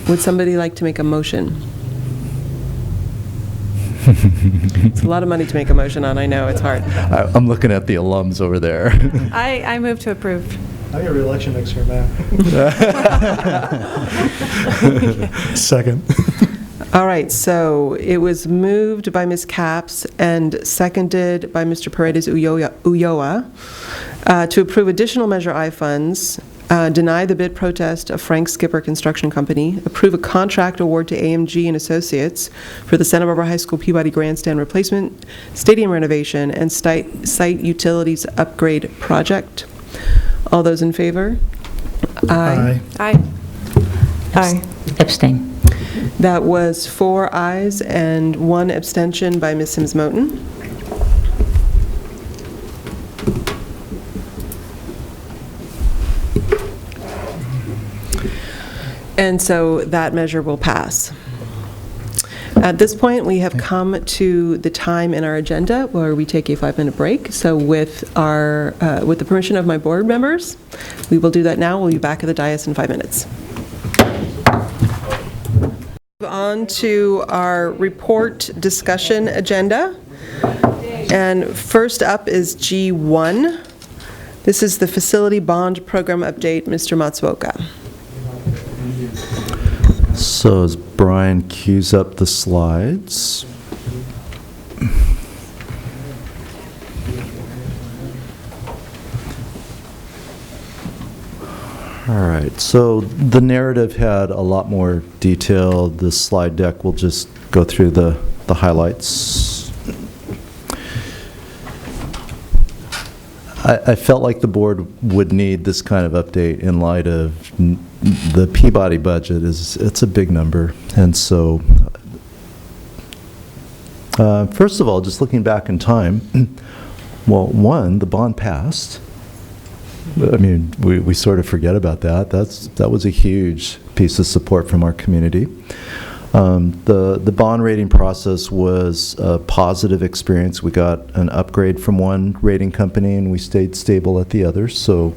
Would somebody like to make a motion? It's a lot of money to make a motion on. I know, it's hard. I'm looking at the alums over there. I move to approve. I get re-election next year, Matt. Second. All right, so it was moved by Ms. Capps and seconded by Mr. Paredes Ulloa to approve additional Measure I funds, deny the bid protest of Frank Skipper Construction Company, approve a contract award to AMG and Associates for the Santa Barbara High School Peabody Grandstand Replacement, Stadium Renovation, and Site Utilities Upgrade Project. All those in favor? Aye. Aye. Aye. Abstain. That was 4 ayes and 1 abstention by Ms. Sims Moten. And so that measure will pass. At this point, we have come to the time in our agenda where we take a 5-minute break. So with the permission of my board members, we will do that now. We'll be back at the dais in 5 minutes. On to our report discussion agenda. And first up is G1. This is the Facility Bond Program Update. Mr. Matsuoka. So as Brian cues up the slides. All right, so the narrative had a lot more detail. The slide deck will just go through the highlights. I felt like the board would need this kind of update in light of the Peabody budget. It's a big number. And so, first of all, just looking back in time, well, one, the bond passed. I mean, we sort of forget about that. That was a huge piece of support from our community. The bond rating process was a positive experience. We got an upgrade from one rating company, and we stayed stable at the other, so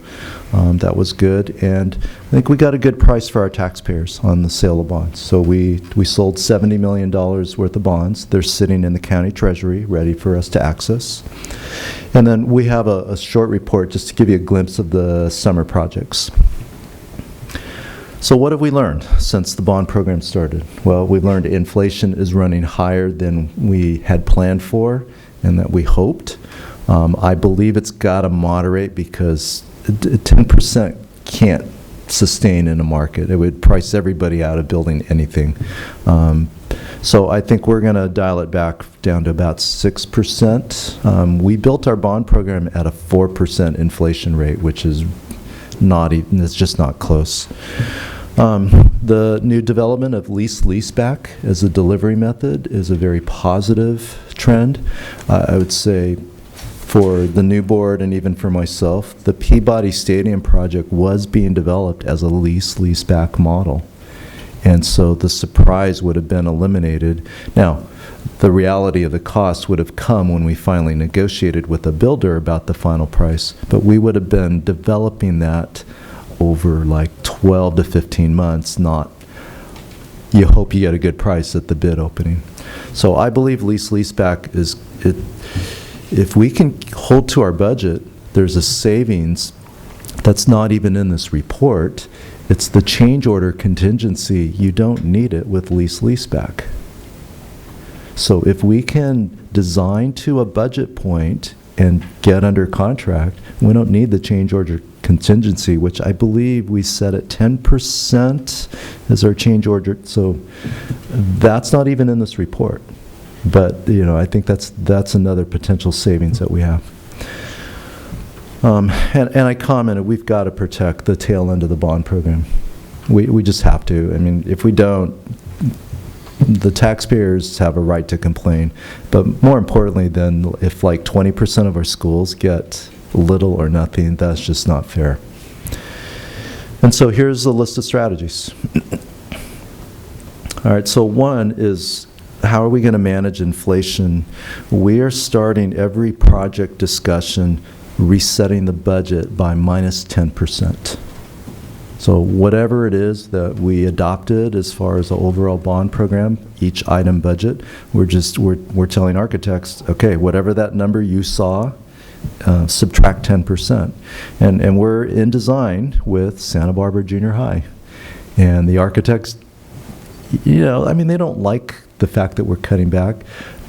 that was good. And I think we got a good price for our taxpayers on the sale of bonds. So we sold $70 million worth of bonds. They're sitting in the county treasury, ready for us to access. And then we have a short report just to give you a glimpse of the summer projects. So what have we learned since the bond program started? Well, we've learned inflation is running higher than we had planned for and that we hoped. I believe it's got to moderate because 10% can't sustain in a market. It would price everybody out of building anything. So I think we're going to dial it back down to about 6%. We built our bond program at a 4% inflation rate, which is not even, it's just not close. The new development of lease-leaseback as a delivery method is a very positive trend. I would say for the new board and even for myself, the Peabody Stadium project was being developed as a lease-leaseback model. And so the surprise would have been eliminated. Now, the reality of the cost would have come when we finally negotiated with the builder about the final price, but we would have been developing that over like 12 to 15 months, not you hope you get a good price at the bid opening. So I believe lease-leaseback is, if we can hold to our budget, there's a savings that's not even in this report. It's the change order contingency. You don't need it with lease-leaseback. So if we can design to a budget point and get under contract, we don't need the change order contingency, which I believe we set at 10% as our change order. So that's not even in this report. But, you know, I think that's another potential savings that we have. And I commented, we've got to protect the tail end of the bond program. We just have to. I mean, if we don't, the taxpayers have a right to complain. But more importantly, then, if like 20% of our schools get little or nothing, that's just not fair. And so here's a list of strategies. All right, so one is, how are we going to manage inflation? We are starting every project discussion resetting the budget by minus 10%. So whatever it is that we adopted as far as the overall bond program, each item budget, we're telling architects, okay, whatever that number you saw, subtract 10%. And we're in design with Santa Barbara Junior High. And the architects, you know, I mean, they don't like the fact that we're cutting back,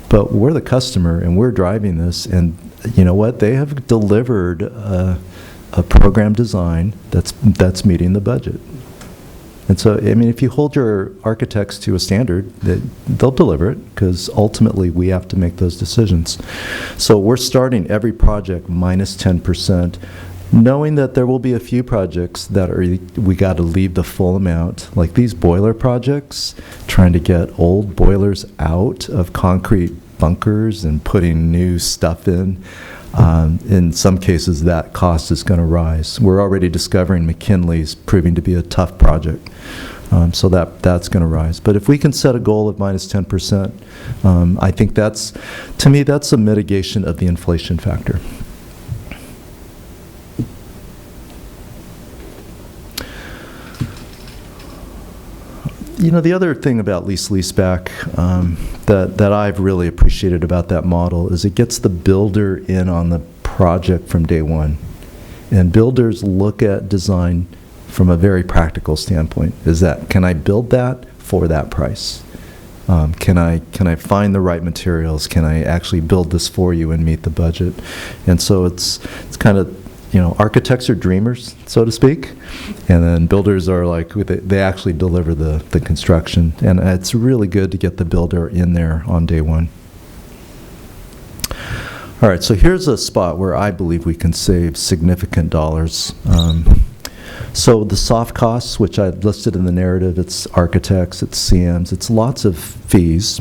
but we're the customer and we're driving this. And you know what? They have delivered a program design that's meeting the budget. And so, I mean, if you hold your architects to a standard, they'll deliver it, because ultimately we have to make those decisions. So we're starting every project minus 10%, knowing that there will be a few projects that we got to leave the full amount, like these boiler projects, trying to get old boilers out of concrete bunkers and putting new stuff in. In some cases, that cost is going to rise. We're already discovering McKinley's proving to be a tough project, so that's going to rise. But if we can set a goal of minus 10%, I think to me, that's a mitigation of the inflation factor. You know, the other thing about lease-leaseback that I've really appreciated about that model is it gets the builder in on the project from day one. And builders look at design from a very practical standpoint. Can I build that for that price? Can I find the right materials? Can I actually build this for you and meet the budget? And so it's kind of, you know, architects are dreamers, so to speak, and then builders are like, they actually deliver the construction. And it's really good to get the builder in there on day one. All right, so here's a spot where I believe we can save significant dollars. So the soft costs, which I listed in the narrative, it's architects, it's CMs, it's lots of fees.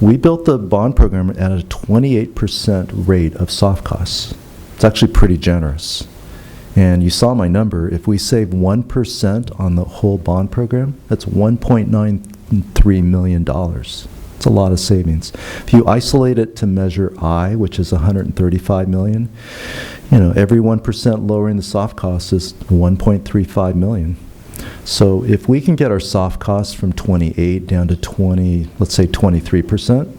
We built the bond program at a 28% rate of soft costs. It's actually pretty generous. And you saw my number. If we save 1% on the whole bond program, that's $1.93 million. It's a lot of savings. If you isolate it to measure I, which is $135 million, you know, every 1% lowering the soft costs is $1.35 million. So if we can get our soft costs from 28 down to 20, let's say 23%,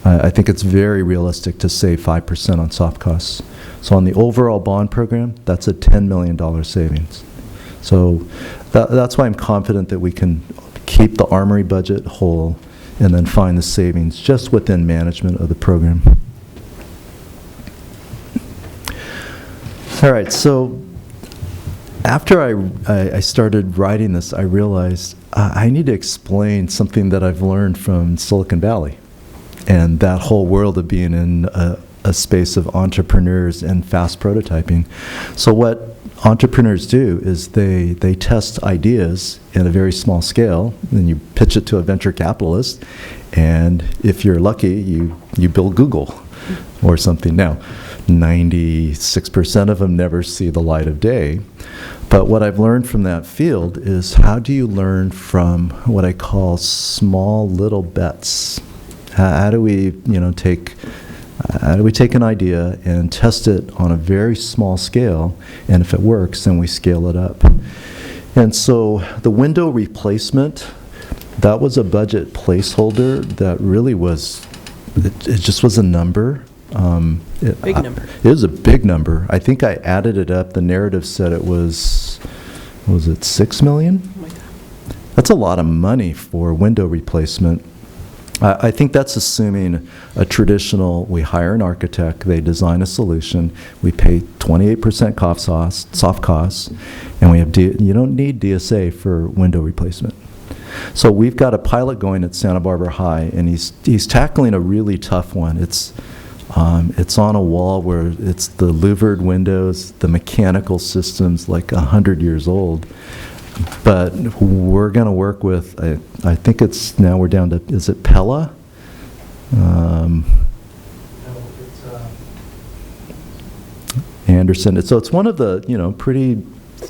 I think it's very realistic to save 5% on soft costs. So on the overall bond program, that's a $10 million savings. So that's why I'm confident that we can keep the Armory budget whole and then find the savings just within management of the program. All right, so after I started writing this, I realized I need to explain something that I've learned from Silicon Valley and that whole world of being in a space of entrepreneurs and fast prototyping. So what entrepreneurs do is they test ideas in a very small scale, then you pitch it to a venture capitalist, and if you're lucky, you build Google or something. Now, 96% of them never see the light of day. But what I've learned from that field is, how do you learn from what I call small little bets? How do we, take an idea and test it on a very small scale, and if it works, then we scale it up. And so the window replacement that was a budget placeholder that really was, it just was a number. Big number. It was a big number. I think I added it up. The narrative said it was it 6 million? Oh my God. That's a lot of money for window replacement. I think that's assuming a traditional, we hire an architect, they design a solution, we pay 28% soft costs, and we have you don't need DSA for window replacement. So we've got a pilot going at Santa Barbara High, and he's tackling a really tough one. It's on a wall where it's the louvered windows, the mechanical system's like 100 years old. But we're going to work with, I think it's, now we're down to, is it Pella? Anderson. So it's one of the, pretty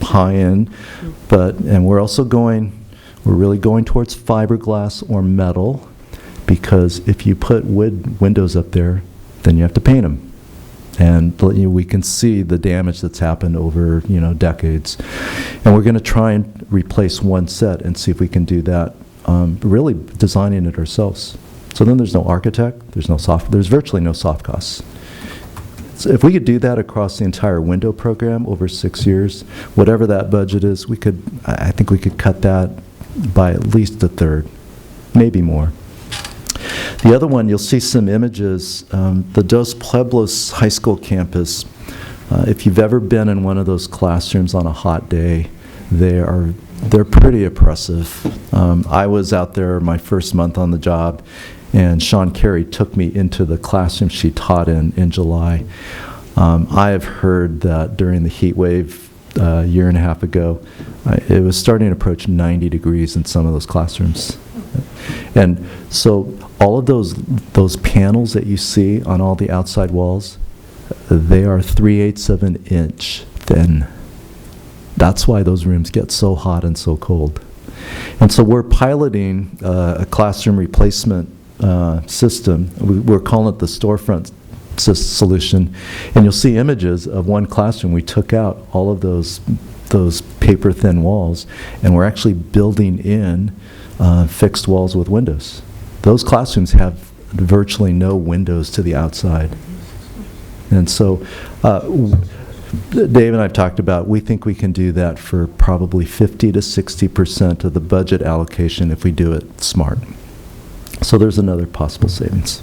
high-end, and we're also we're really going towards fiberglass or metal, because if you put wood windows up there, then you have to paint them. And we can see the damage that's happened over, decades. And we're going to try and replace one set and see if we can do that, really designing it ourselves. So then there's no architect, there's virtually no soft costs. So if we could do that across the entire window program over 6 years, whatever that budget is, I think we could cut that by at least a third, maybe more. The other one, you'll see some images, the Dos Pueblos High School campus. If you've ever been in one of those classrooms on a hot day, they're pretty oppressive. I was out there my first month on the job, and Sean Carey took me into the classroom she taught in July. I have heard that during the heat wave a year and a half ago, it was starting to approach 90 degrees in some of those classrooms. And so all of those panels that you see on all the outside walls, they are 3/8 of an inch thin. That's why those rooms get so hot and so cold. And so we're piloting a classroom replacement system. We're calling it the storefront solution. And you'll see images of one classroom. We took out all of those paper thin walls, and we're actually building in fixed walls with windows. Those classrooms have virtually no windows to the outside. And so Dave and I have talked about, we think we can do that for probably 50 to 60% of the budget allocation if we do it smart. So there's another possible savings.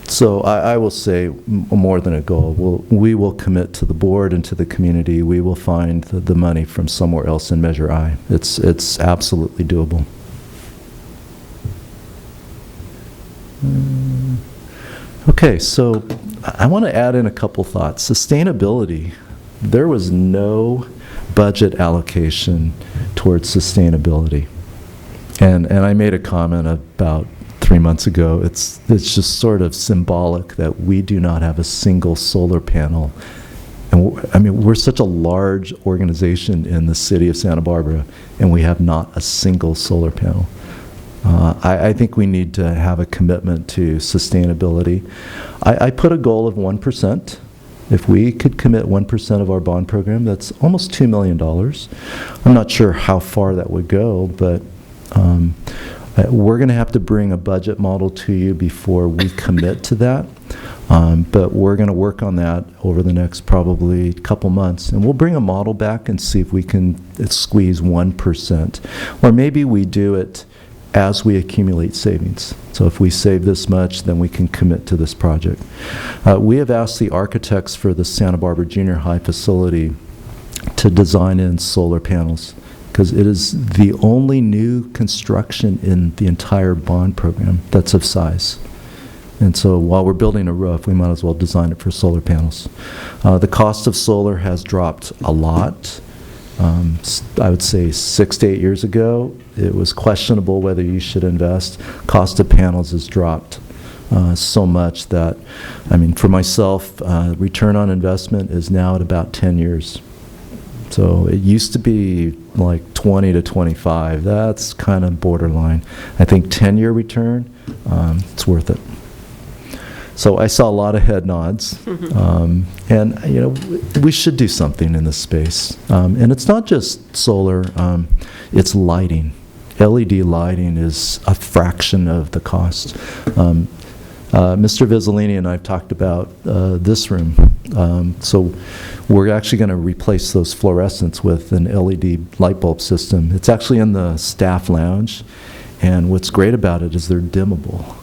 So I will say more than a goal. We will commit to the board and to the community. We will find the money from somewhere else in Measure I. It's absolutely doable. Okay, so I want to add in a couple thoughts. Sustainability. There was no budget allocation towards sustainability. And I made a comment about 3 months ago. It's just sort of symbolic that we do not have a single solar panel. And we're such a large organization in the city of Santa Barbara, and we have not a single solar panel. I think we need to have a commitment to sustainability. I put a goal of 1%. If we could commit 1% of our bond program, that's almost $2 million. I'm not sure how far that would go, but we're going to have to bring a budget model to you before we commit to that. But we're going to work on that over the next probably couple months. And we'll bring a model back and see if we can squeeze 1%. Or maybe we do it as we accumulate savings. So if we save this much, then we can commit to this project. We have asked the architects for the Santa Barbara Junior High facility to design in solar panels, because it is the only new construction in the entire bond program that's of size. And so while we're building a roof, we might as well design it for solar panels. The cost of solar has dropped a lot. I would say 6 to 8 years ago, it was questionable whether you should invest. Cost of panels has dropped so much that, for myself, return on investment is now at about 10 years. So it used to be like 20 to 25. That's kind of borderline. I think 10-year return, it's worth it. So I saw a lot of head nods. And, you know, we should do something in this space. And it's not just solar, it's lighting. LED lighting is a fraction of the cost. Mr. Vizzolini and I have talked about this room. So we're actually going to replace those fluorescents with an LED light bulb system. It's actually in the staff lounge, and what's great about it is they're dimmable.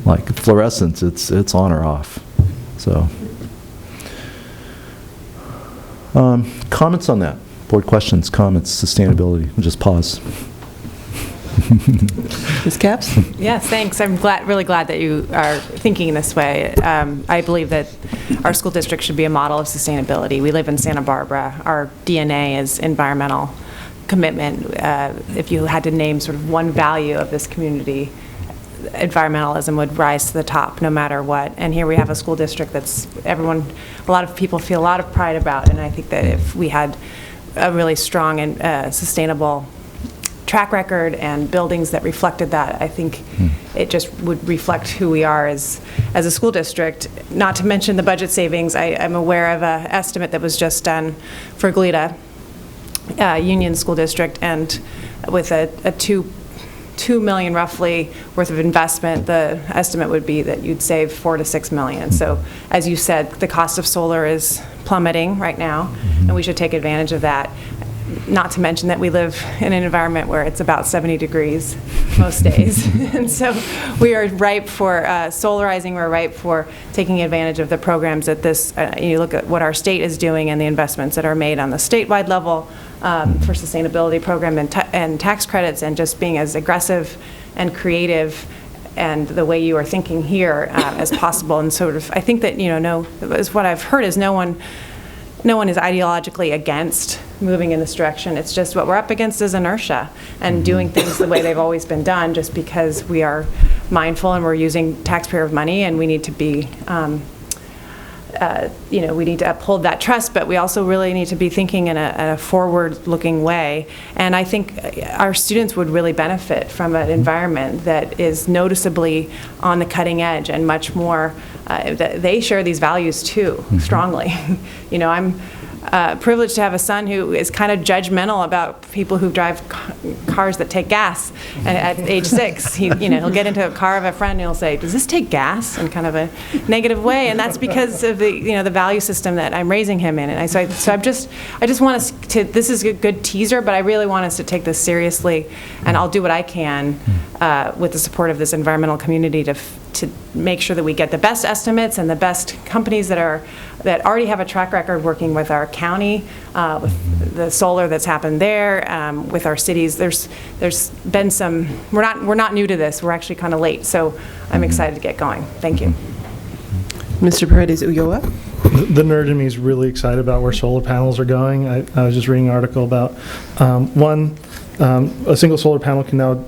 Like fluorescents, it's on or off. So, comments on that? Board questions, comments, sustainability. We'll just pause. Ms. Capps? Yes, thanks. I'm really glad that you are thinking this way. I believe that our school district should be a model of sustainability. We live in Santa Barbara. Our DNA is environmental commitment. If you had to name sort of one value of this community, environmentalism would rise to the top no matter what. And here we have a school district that's a lot of people feel a lot of pride about. And I think that if we had a really strong and sustainable track record and buildings that reflected that, I think it just would reflect who we are as a school district. Not to mention the budget savings. I'm aware of an estimate that was just done for Goleta Union School District, and with a $2 million roughly worth of investment, the estimate would be that you'd save $4 to $6 million. So as you said, the cost of solar is plummeting right now, and we should take advantage of that. Not to mention that we live in an environment where it's about 70 degrees most days. And so we are ripe for solarizing, we're ripe for taking advantage of the programs that you look at what our state is doing and the investments that are made on the statewide level for sustainability program and tax credits, and just being as aggressive and creative and the way you are thinking here as possible. And sort of, I think that, is what I've heard is no one is ideologically against moving in this direction. It's just what we're up against is inertia and doing things the way they've always been done, just because we are mindful and we're using taxpayer money, and we need to be, we need to uphold that trust, but we also really need to be thinking in a forward-looking way. And I think our students would really benefit from an environment that is noticeably on the cutting edge and much more, that they share these values too, strongly. I'm privileged to have a son who is kind of judgmental about people who drive cars that take gas. And at age 6, he'll get into a car of a friend and he'll say, "Does this take gas?" in kind of a negative way, and that's because of the value system that I'm raising him in. And I just want us to. This is a good teaser, but I really want us to take this seriously, and I'll do what I can with the support of this environmental community to make sure that we get the best estimates and the best companies that already have a track record working with our county, with the solar that's happened there, with our cities. There's been some. We're not new to this. We're actually kind of late. So I'm excited to get going. Thank you. Mr. Paredes Ulloa? The nerd in me is really excited about where solar panels are going. I was just reading an article about a single solar panel can now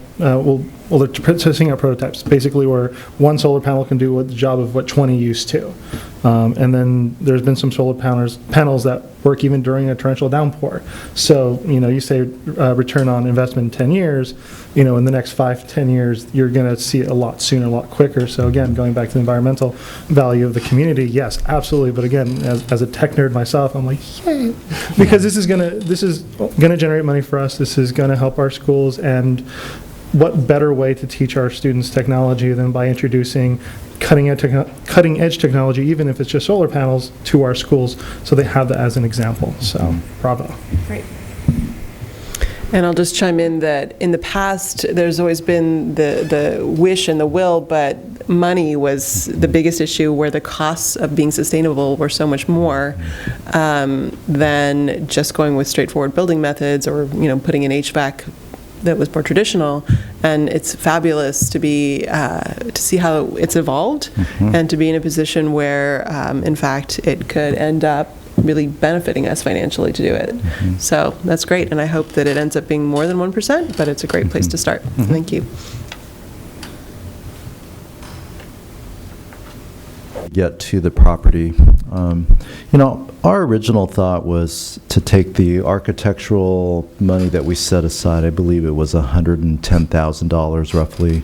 they're testing out prototypes, basically where one solar panel can do the job of what 20 used to. And then there's been some solar panels that work even during a torrential downpour. So, you say return on investment in 10 years, in the next 5 to 10 years, you're going to see it a lot sooner, a lot quicker. So again, going back to the environmental value of the community, yes, absolutely. But again, as a tech nerd myself, I'm like, yay, because this is gonna generate money for us. This is gonna help our schools, and what better way to teach our students technology than by introducing cutting-edge technology, even if it's just solar panels, to our schools, so they have that as an example. So, bravo. Great. And I'll just chime in that in the past, there's always been the wish and the will, but money was the biggest issue, where the costs of being sustainable were so much more than just going with straightforward building methods or, putting in HVAC that was more traditional. And it's fabulous to see how it's evolved, and to be in a position where, in fact, it could end up really benefiting us financially to do it. So that's great, and I hope that it ends up being more than 1%, but it's a great place to start. Thank you. Get to the property. Our original thought was to take the architectural money that we set aside, I believe it was $110,000 roughly,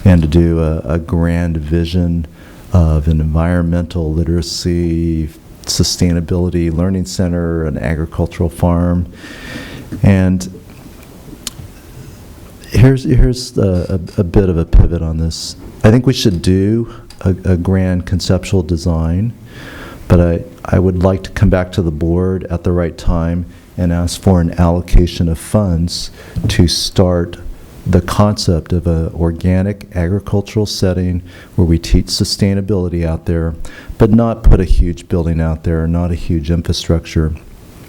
and to do a grand vision of an environmental literacy, sustainability learning center, an agricultural farm. And here's a bit of a pivot on this. I think we should do a grand conceptual design, but I would like to come back to the board at the right time and ask for an allocation of funds to start the concept of an organic agricultural setting where we teach sustainability out there, but not put a huge building out there, not a huge infrastructure.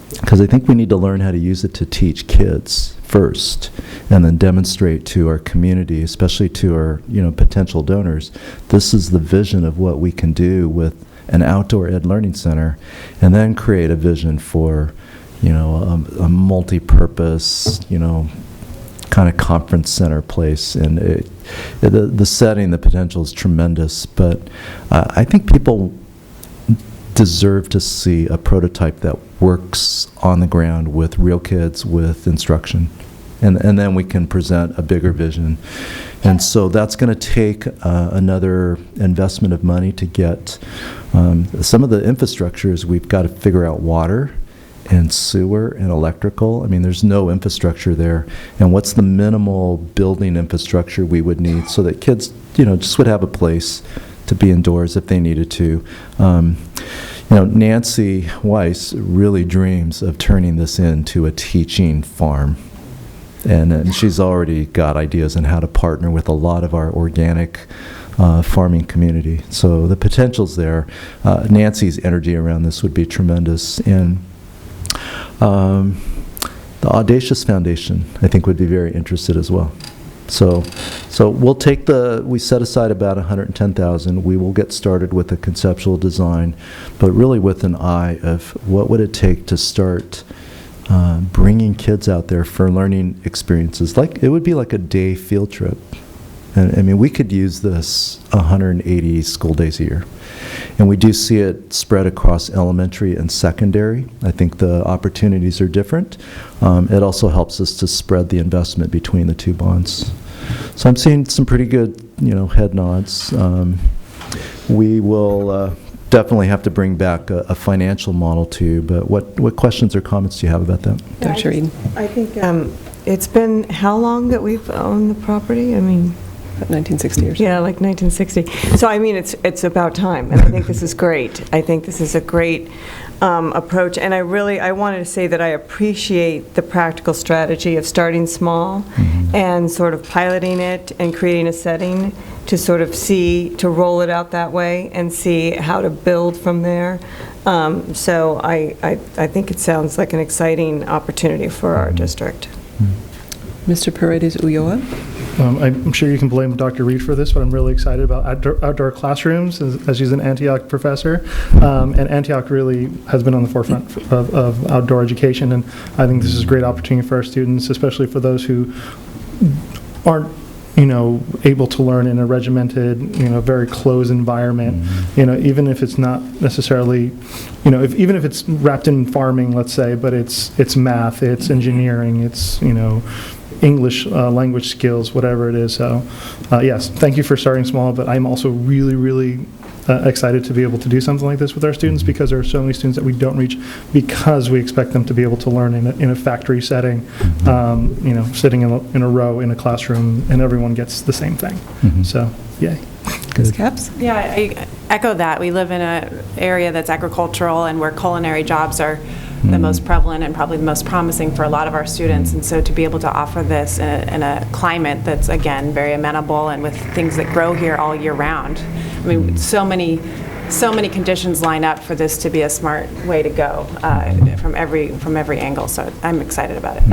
Because I think we need to learn how to use it to teach kids first, and then demonstrate to our community, especially to our potential donors, this is the vision of what we can do with an outdoor ed learning center, and then create a vision for a multi-purpose kind of conference center place. And the setting, the potential is tremendous, but I think people deserve to see a prototype that works on the ground with real kids, with instruction. And then we can present a bigger vision. And so that's going to take another investment of money to get some of the infrastructures. We've got to figure out water and sewer and electrical. I mean, there's no infrastructure there. And what's the minimal building infrastructure we would need so that kids, just would have a place to be indoors if they needed to. Nancy Weiss really dreams of turning this into a teaching farm. And she's already got ideas on how to partner with a lot of our organic farming community. So the potential's there. Nancy's energy around this would be tremendous. And the Audacious Foundation, I think, would be very interested as well. So we'll take we set aside about $110,000. We will get started with a conceptual design, but really with an eye of what would it take to start bringing kids out there for learning experiences. It would be like a day field trip. And I mean, we could use this 180 school days a year. And we do see it spread across elementary and secondary. I think the opportunities are different. It also helps us to spread the investment between the two bonds. So I'm seeing some pretty good, head nods. We will definitely have to bring back a financial model too, but what questions or comments do you have about that? Dr. Eden? I think it's been how long that we've owned the property? I mean... 1960 or so. Yeah, like 1960. So, I mean, it's about time, and I think this is great. I think this is a great approach, and I wanted to say that I appreciate the practical strategy of starting small and sort of piloting it and creating a setting to sort of to roll it out that way and see how to build from there. So I think it sounds like an exciting opportunity for our district. Mr. Paredes Ulloa? I'm sure you can blame Dr. Reed for this, but I'm really excited about outdoor classrooms as she's an Antioch professor. And Antioch really has been on the forefront of outdoor education, and I think this is a great opportunity for our students, especially for those who aren't able to learn in a regimented, very closed environment. Even if it's not necessarily, even if it's wrapped in farming, let's say, but it's math, it's engineering, it's English language skills, whatever it is. So yes, thank you for starting small, but I'm also really, really excited to be able to do something like this with our students, because there are so many students that we don't reach because we expect them to be able to learn in a factory setting, sitting in a row in a classroom, and everyone gets the same thing. So, yay. Ms. Capps? Yeah, I echo that. We live in an area that's agricultural and where culinary jobs are the most prevalent and probably the most promising for a lot of our students. And so to be able to offer this in a climate that's, again, very amenable and with things that grow here all year round. I mean, so many conditions line up for this to be a smart way to go from every angle. So I'm excited about it.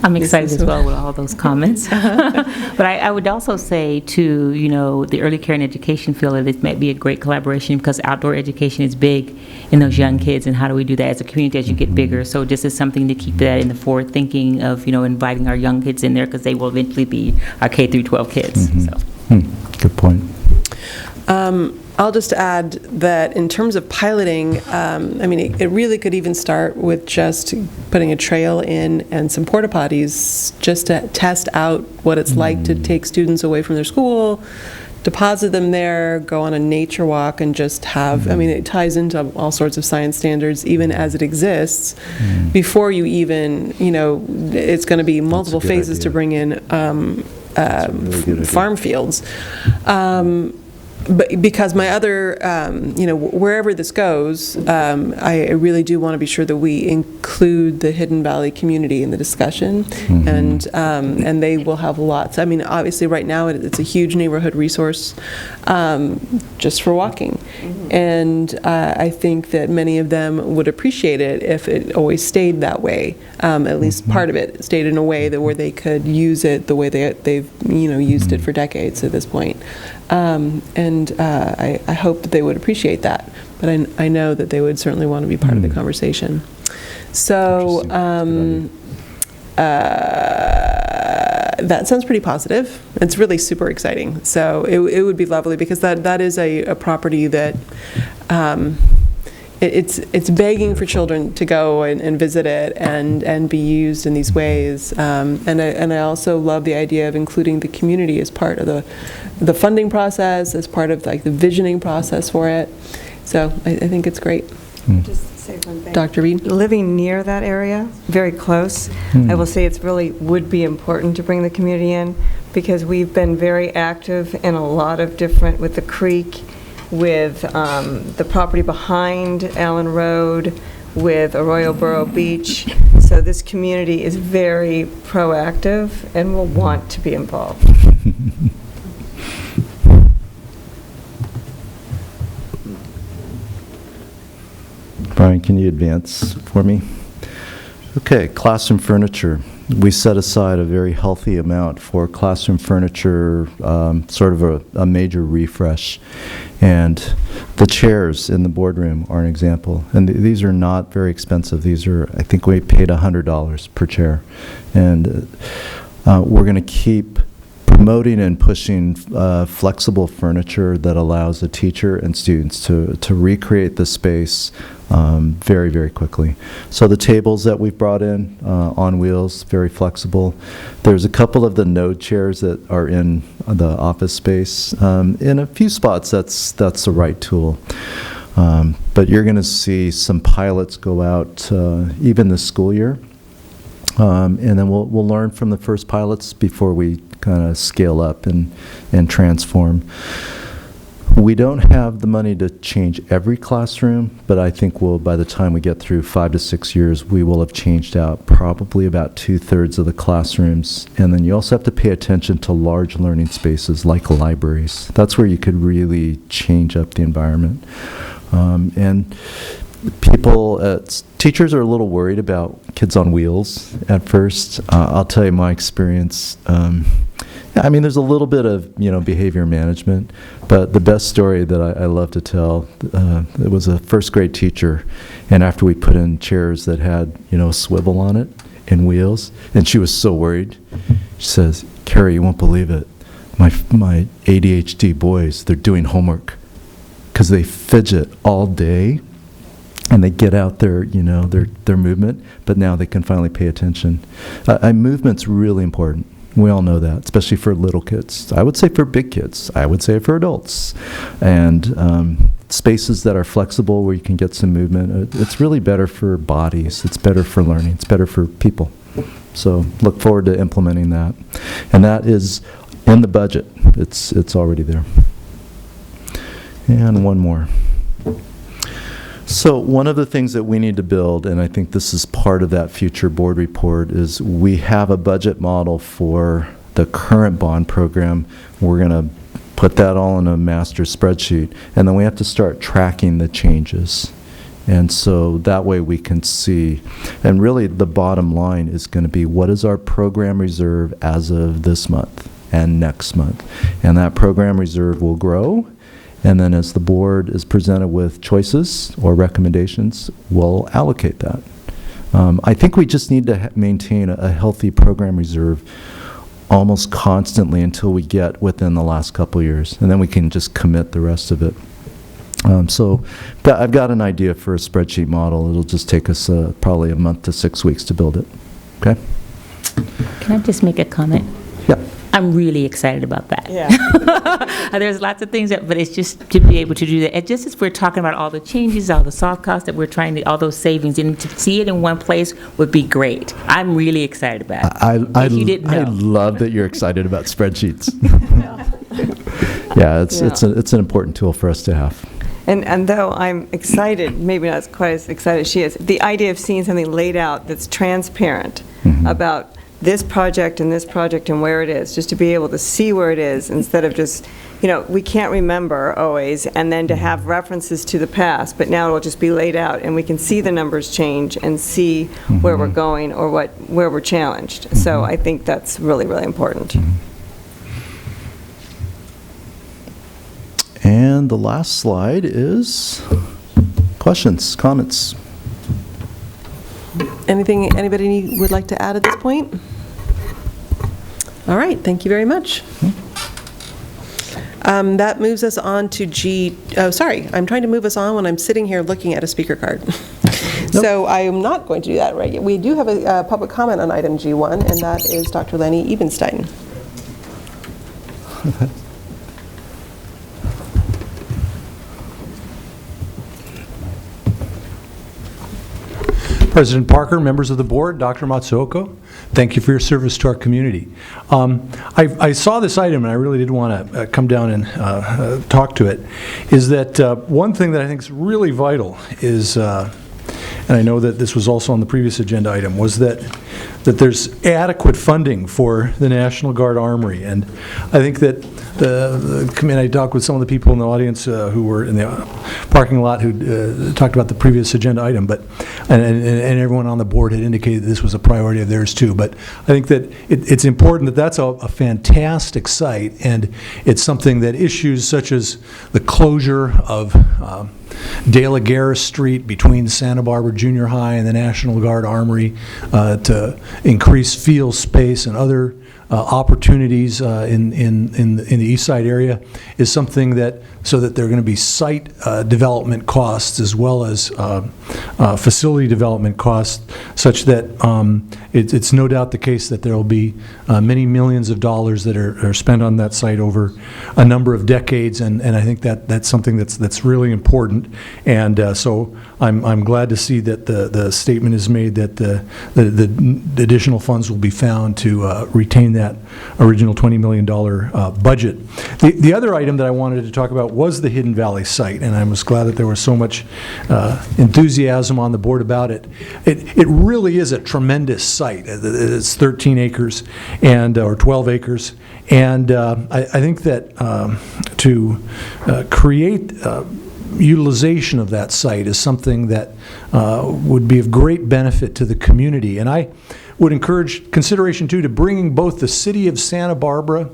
I'm excited as well with all those comments. But I would also say to, the early care and education field that it might be a great collaboration, because outdoor education is big in those young kids, and how do we do that as a community as you get bigger? So this is something to keep that in the forward thinking of, inviting our young kids in there, because they will eventually be our K through 12 kids. So. Good point. I'll just add that in terms of piloting, it really could even start with just putting a trail in and some porta potties, just to test out what it's like to take students away from their school deposit them there, go on a nature walk, and just have, I mean, it ties into all sorts of science standards, even as it exists, before you even, it's going to be multiple good phases to idea. bring in really good idea. farm fields. But because my other, wherever this goes, I really do want to be sure that we include the Hidden Valley community in the discussion, and they will have lots. I mean, obviously, right now it's a huge neighborhood resource just for walking, and I think that many of them would appreciate it if it always stayed that way. At least part of it stayed in a way that where they could use it the way they've used it for decades at this point. I hope that they would appreciate that, but I know that they would certainly want to be part of the conversation. So that sounds pretty positive. It's really super exciting. So it would be lovely, because that is a property that it's begging for children to go and visit it and be used in these ways. And I also love the idea of including the community as part of the funding process, as part of like the visioning process for it. So I think it's great. Just say one thing. Dr. Reed? Living near that area, very close, I will say it's really would be important to bring the community in, because we've been very active in a lot of different, with the creek, with the property behind Allen Road, with Arroyo Burro Beach. So this community is very proactive and will want to be involved. Brian, can you advance for me? Okay, classroom furniture. We set aside a very healthy amount for classroom furniture, sort of a major refresh. And the chairs in the boardroom are an example. And these are not very expensive. These are, I think we paid $100 per chair. And we're going to keep promoting and pushing flexible furniture that allows the teacher and students to recreate the space very, very quickly. So the tables that we've brought in on wheels, very flexible. There's a couple of the node chairs that are in the office space. In a few spots, that's the right tool. But you're going to see some pilots go out even this school year. And then we'll learn from the first pilots before we kind of scale up and transform. We don't have the money to change every classroom, but I think by the time we get through 5 to 6 years, we will have changed out probably about 2/3 of the classrooms. And then you also have to pay attention to large learning spaces like libraries. That's where you could really change up the environment. And teachers are a little worried about kids on wheels at first. I'll tell you my experience. I mean, there's a little bit of, behavior management, but the best story that I love to tell, it was a first grade teacher, and after we put in chairs that had, a swivel on it and wheels, and she was so worried, she says, "Carrie, you won't believe it. My ADHD boys, they're doing homework because they fidget all day. And they get out their movement, but now they can finally pay attention." Movement's really important. We all know that, especially for little kids. I would say for big kids. I would say for adults. And spaces that are flexible where you can get some movement, it's really better for bodies. It's better for learning. It's better for people. So look forward to implementing that. And that is in the budget. It's already there. And one more. So one of the things that we need to build, and I think this is part of that future board report, is we have a budget model for the current bond program. We're going to put that all in a master spreadsheet, and then we have to start tracking the changes. And so that way we can see, and really the bottom line is going to be, what is our program reserve as of this month and next month? And that program reserve will grow. And then as the board is presented with choices or recommendations, we'll allocate that. I think we just need to maintain a healthy program reserve almost constantly until we get within the last couple of years. And then we can just commit the rest of it. So I've got an idea for a spreadsheet model. It'll just take us probably a month to 6 weeks to build it. Okay? Can I just make a comment? Yeah. I'm really excited about that. Yeah. There's lots of things but it's just to be able to do that. And just as we're talking about all the changes, all the soft costs that we're trying to, all those savings, and to see it in one place would be great. I'm really excited about it. I If you didn't I know. love that you're excited about spreadsheets. Yeah, it's an important tool for us to have. And though I'm excited, maybe not quite as excited as she is, the idea of seeing something laid out that's transparent about this project and where it is, just to be able to see where it is instead of just, we can't remember always, and then to have references to the past, but now it'll just be laid out, and we can see the numbers change and see where we're going or where we're challenged. So I think that's really, really important. And the last slide is questions, comments. Anything anybody would like to add at this point? All right, thank you very much. That moves us on to G, oh, sorry, I'm trying to move us on when I'm sitting here looking at a speaker card. So I am not going to do that right yet. We do have a public comment on item G1, and that is Dr. Lenny Ebenstein. President Parker, members of the board, Dr. Matsuoko, thank you for your service to our community. I saw this item and I really did want to come down and talk to it, is that one thing that I think is really vital is, and I know that this was also on the previous agenda item, was that there's adequate funding for the National Guard Armory. And I think that I talked with some of the people in the audience who were in the parking lot who talked about the previous agenda item, and everyone on the board had indicated that this was a priority of theirs too. But I think that it's important that that's a fantastic site, and it's something that issues such as the closure of De La Guerra Street between Santa Barbara Junior High and the National Guard Armory to increase field space and other opportunities in the East Side area is something that, so that there are going to be site development costs as well as facility development costs, such that it's no doubt the case that there will be many millions of dollars that are spent on that site over a number of decades, and I think that's something that's really important. And so I'm glad to see that the statement is made that the additional funds will be found to retain that original $20 million budget. The other item that I wanted to talk about was the Hidden Valley site, and I was glad that there was so much enthusiasm on the board about it. It really is a tremendous site. It's 13 acres and or 12 acres, and I think that to create utilization of that site is something that would be of great benefit to the community. And I would encourage consideration, too, to bringing both the city of Santa Barbara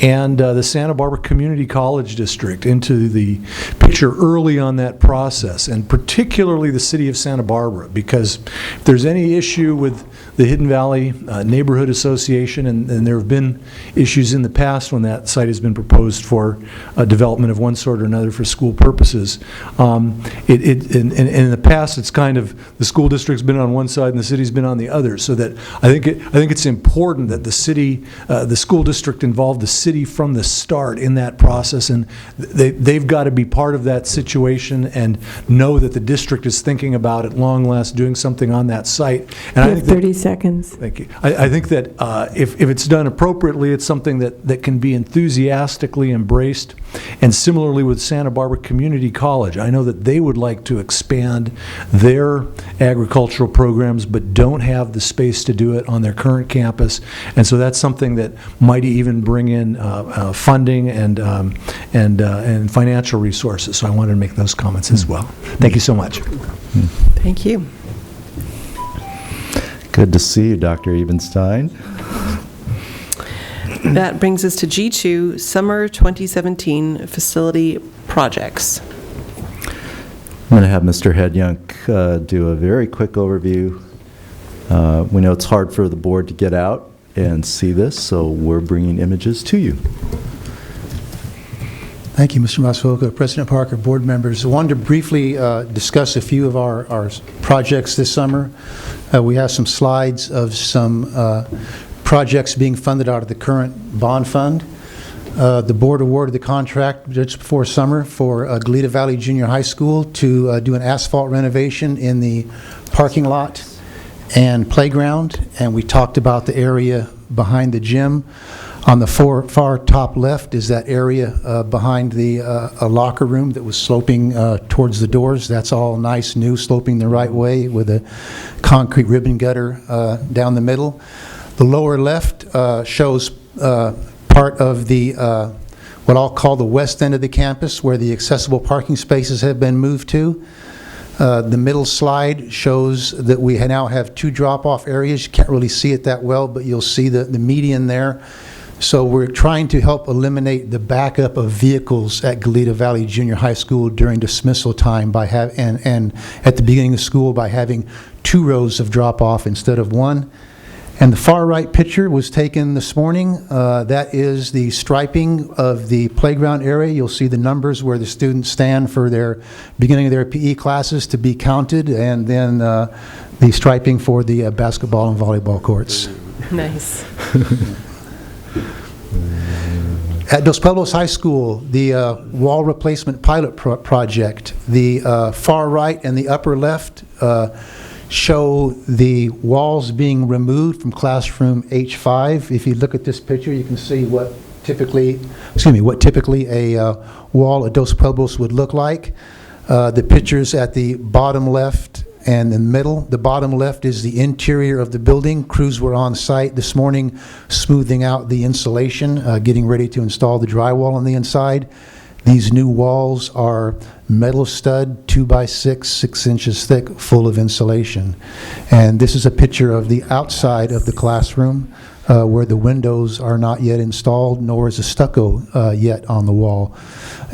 and the Santa Barbara Community College District into the picture early on that process, and particularly the city of Santa Barbara, because if there's any issue with the Hidden Valley Neighborhood Association, and there have been issues in the past when that site has been proposed for development of one sort or another for school purposes. In the past, it's kind of the school district's been on one side and the city's been on the other, so that I think it's important that the city, the school district involve the city from the start in that process, and they've got to be part of that situation and know that the district is thinking about, at long last, doing something on that site. And I think 30 seconds. Thank you. I think that if it's done appropriately, it's something that can be enthusiastically embraced. And similarly with Santa Barbara Community College, I know that they would like to expand their agricultural programs, but don't have the space to do it on their current campus. And so that's something that might even bring in funding and financial resources. So I wanted to make those comments as well. Thank you so much. Thank you. Good to see you, Dr. Ebenstein. That brings us to G2, Summer 2017 Facility Projects. I'm going to have Mr. Hedyunk do a very quick overview. We know it's hard for the board to get out and see this, so we're bringing images to you. Thank you, Mr. Matsuoka. President Parker, board members. I wanted to briefly discuss a few of our projects this summer. We have some slides of some project's being funded out of the current bond fund. The board awarded the contract just before summer for Goleta Valley Junior High School to do an asphalt renovation in the parking lot and playground, and we talked about the area behind the gym. On the far top left is that area behind the a locker room that was sloping towards the doors. That's all nice, new, sloping the right way with a concrete ribbon gutter down the middle. The lower left shows part of the what I'll call the west end of the campus, where the accessible parking spaces have been moved to. The middle slide shows that we now have 2 drop-off areas. You can't really see it that well, but you'll see the median there. So we're trying to help eliminate the backup of vehicles at Goleta Valley Junior High School during dismissal time by and at the beginning of school by having 2 rows of drop-off instead of 1. And the far right picture was taken this morning. That is the striping of the playground area. You'll see the numbers where the students stand for their beginning of their PE classes to be counted, and then the striping for the basketball and volleyball courts. Nice. At Dos Pueblos High School, the wall replacement pilot project, the far right and the upper left show the walls being removed from classroom H5. If you look at this picture, you can see what typically a wall at Dos Pueblos would look like. The pictures at the bottom left and the middle. The bottom left is the interior of the building. Crews were on site this morning smoothing out the insulation, getting ready to install the drywall on the inside. These new walls are metal stud, 2x6, 6 inches thick, full of insulation. And this is a picture of the outside of the classroom where the windows are not yet installed, nor is a stucco yet on the wall.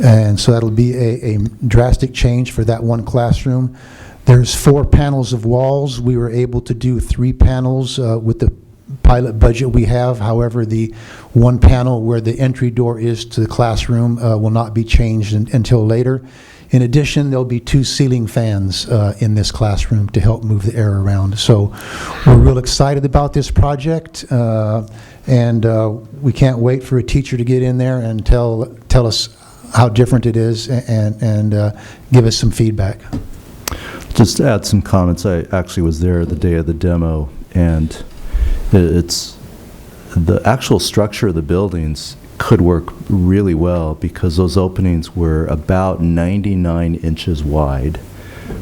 And so that'll be a drastic change for that one classroom. There's 4 panels of walls. We were able to do 3 panels with the pilot budget we have. However, the one panel where the entry door is to the classroom will not be changed until later. In addition, there'll be 2 ceiling fans in this classroom to help move the air around. So we're real excited about this project, and we can't wait for a teacher to get in there and tell us how different it is and give us some feedback. Just to add some comments, I actually was there the day of the demo, and it's the actual structure of the buildings could work really well because those openings were about 99 inches wide,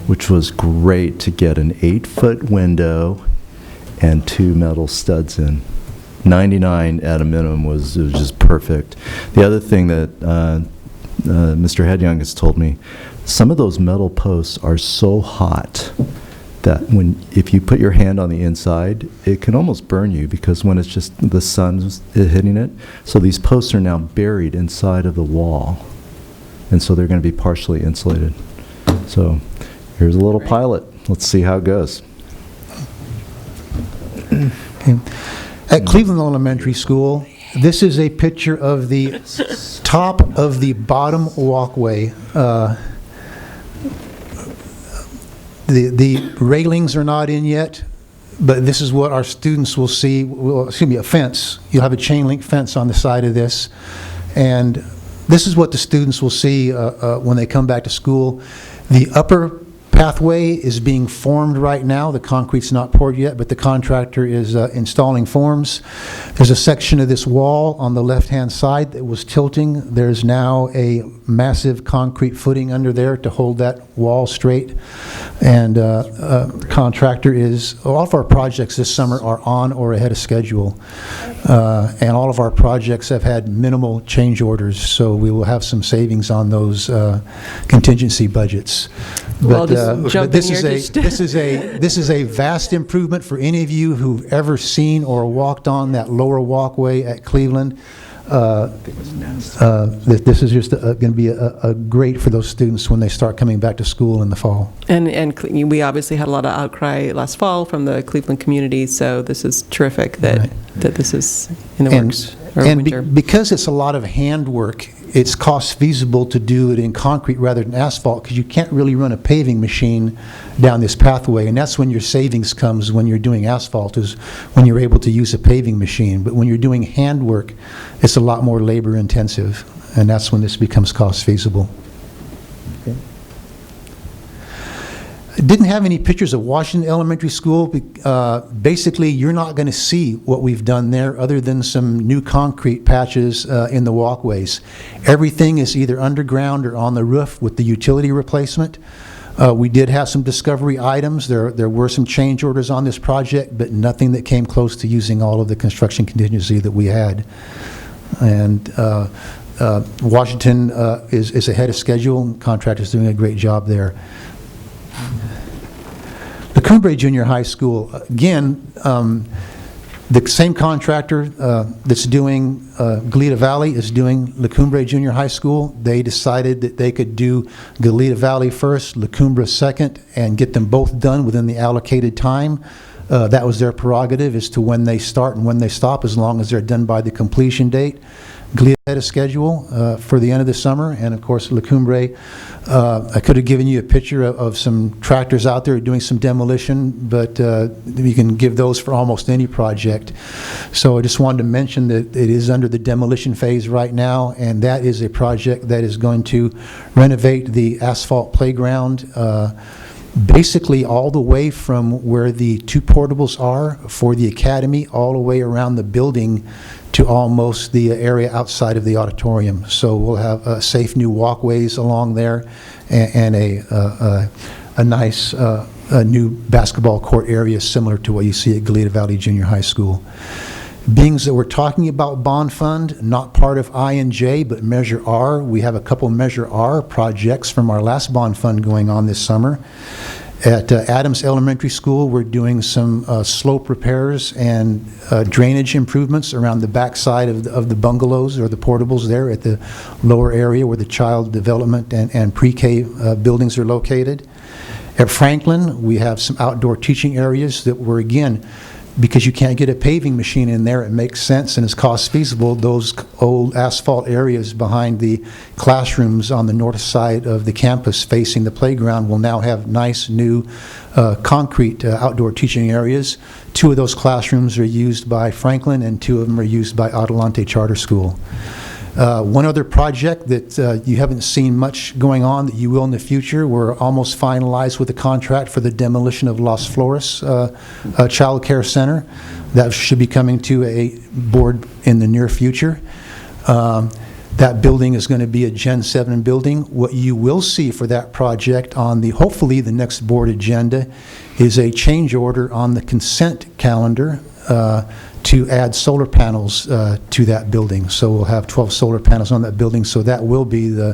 which was great to get an 8-foot window and 2 metal studs in. 99 at a minimum was just perfect. The other thing that Mr. Hedyoung has told me, some of those metal posts are so hot that if you put your hand on the inside, it can almost burn you because when it's just the sun's hitting it. So these posts are now buried inside of the wall, and so they're going to be partially insulated. So here's a little pilot. Let's see how it goes. At Cleveland Elementary School, this is a picture of the top of the bottom walkway. The railings are not in yet, but this is what our students will see. Well, excuse me, a fence. You'll have a chain link fence on the side of this. And this is what the students will see when they come back to school. The upper pathway is being formed right now. The concrete's not poured yet, but the contractor is installing forms. There's a section of this wall on the left-hand side that was tilting. There's now a massive concrete footing under there to hold that wall straight. And the contractor all of our projects this summer are on or ahead of schedule. And all of our projects have had minimal change orders, so we will have some savings on those contingency budgets. Well, But this is a vast improvement for any of you who've ever seen or walked on that lower walkway at Cleveland. This is just going to be a great for those students when they start coming back to school in the fall. And we obviously had a lot of outcry last fall from the Cleveland community, so this is terrific that this is in the works. or And winter. because it's a lot of handwork, it's cost feasible to do it in concrete rather than asphalt, because you can't really run a paving machine down this pathway, and that's when your savings comes when you're doing asphalt, is when you're able to use a paving machine. But when you're doing handwork, it's a lot more labor intensive, and that's when this becomes cost feasible. Didn't have any pictures of Washington Elementary School. Basically, you're not going to see what we've done there other than some new concrete patches in the walkways. Everything is either underground or on the roof with the utility replacement. We did have some discovery items. There were some change orders on this project, but nothing that came close to using all of the construction contingency that we had. And Washington is ahead of schedule, and contractor's doing a great job there. The Cumbre Junior High School, again, the same contractor that's doing Goleta Valley is doing La Cumbre Junior High School. They decided that they could do Goleta Valley first, La Cumbre second, and get them both done within the allocated time. That was their prerogative as to when they start and when they stop, as long as they're done by the completion date. Goleta had a schedule for the end of the summer, and of course La Cumbre, I could have given you a picture of some tractors out there doing some demolition, but you can give those for almost any project. So I just wanted to mention that it is under the demolition phase right now, and that is a project that is going to renovate the asphalt playground, basically all the way from where the two portables are for the academy, all the way around the building to almost the area outside of the auditorium. So we'll have safe new walkways along there, and a nice new basketball court area similar to what you see at Goleta Valley Junior High School. Being that we're talking about bond fund, not part of I and J, but Measure R, we have a couple Measure R projects from our last bond fund going on this summer. At Adams Elementary School, we're doing some slope repairs and drainage improvements around the backside of the bungalows or the portables there at the lower area where the child development and pre-K buildings are located. At Franklin, we have some outdoor teaching areas that were, again, because you can't get a paving machine in there, it makes sense and is cost feasible. Those old asphalt areas behind the classrooms on the north side of the campus facing the playground will now have nice new concrete outdoor teaching areas. 2 of those classrooms are used by Franklin and 2 of them are used by Adelante Charter School. One other project that you haven't seen much going on that you will in the future, we're almost finalized with the contract for the demolition of Las Flores Child Care Center. That should be coming to a board in the near future. That building is going to be a Gen 7 building. What you will see for that project on the, hopefully the next board agenda, is a change order on the consent calendar to add solar panels to that building. So we'll have 12 solar panels on that building. So that will be the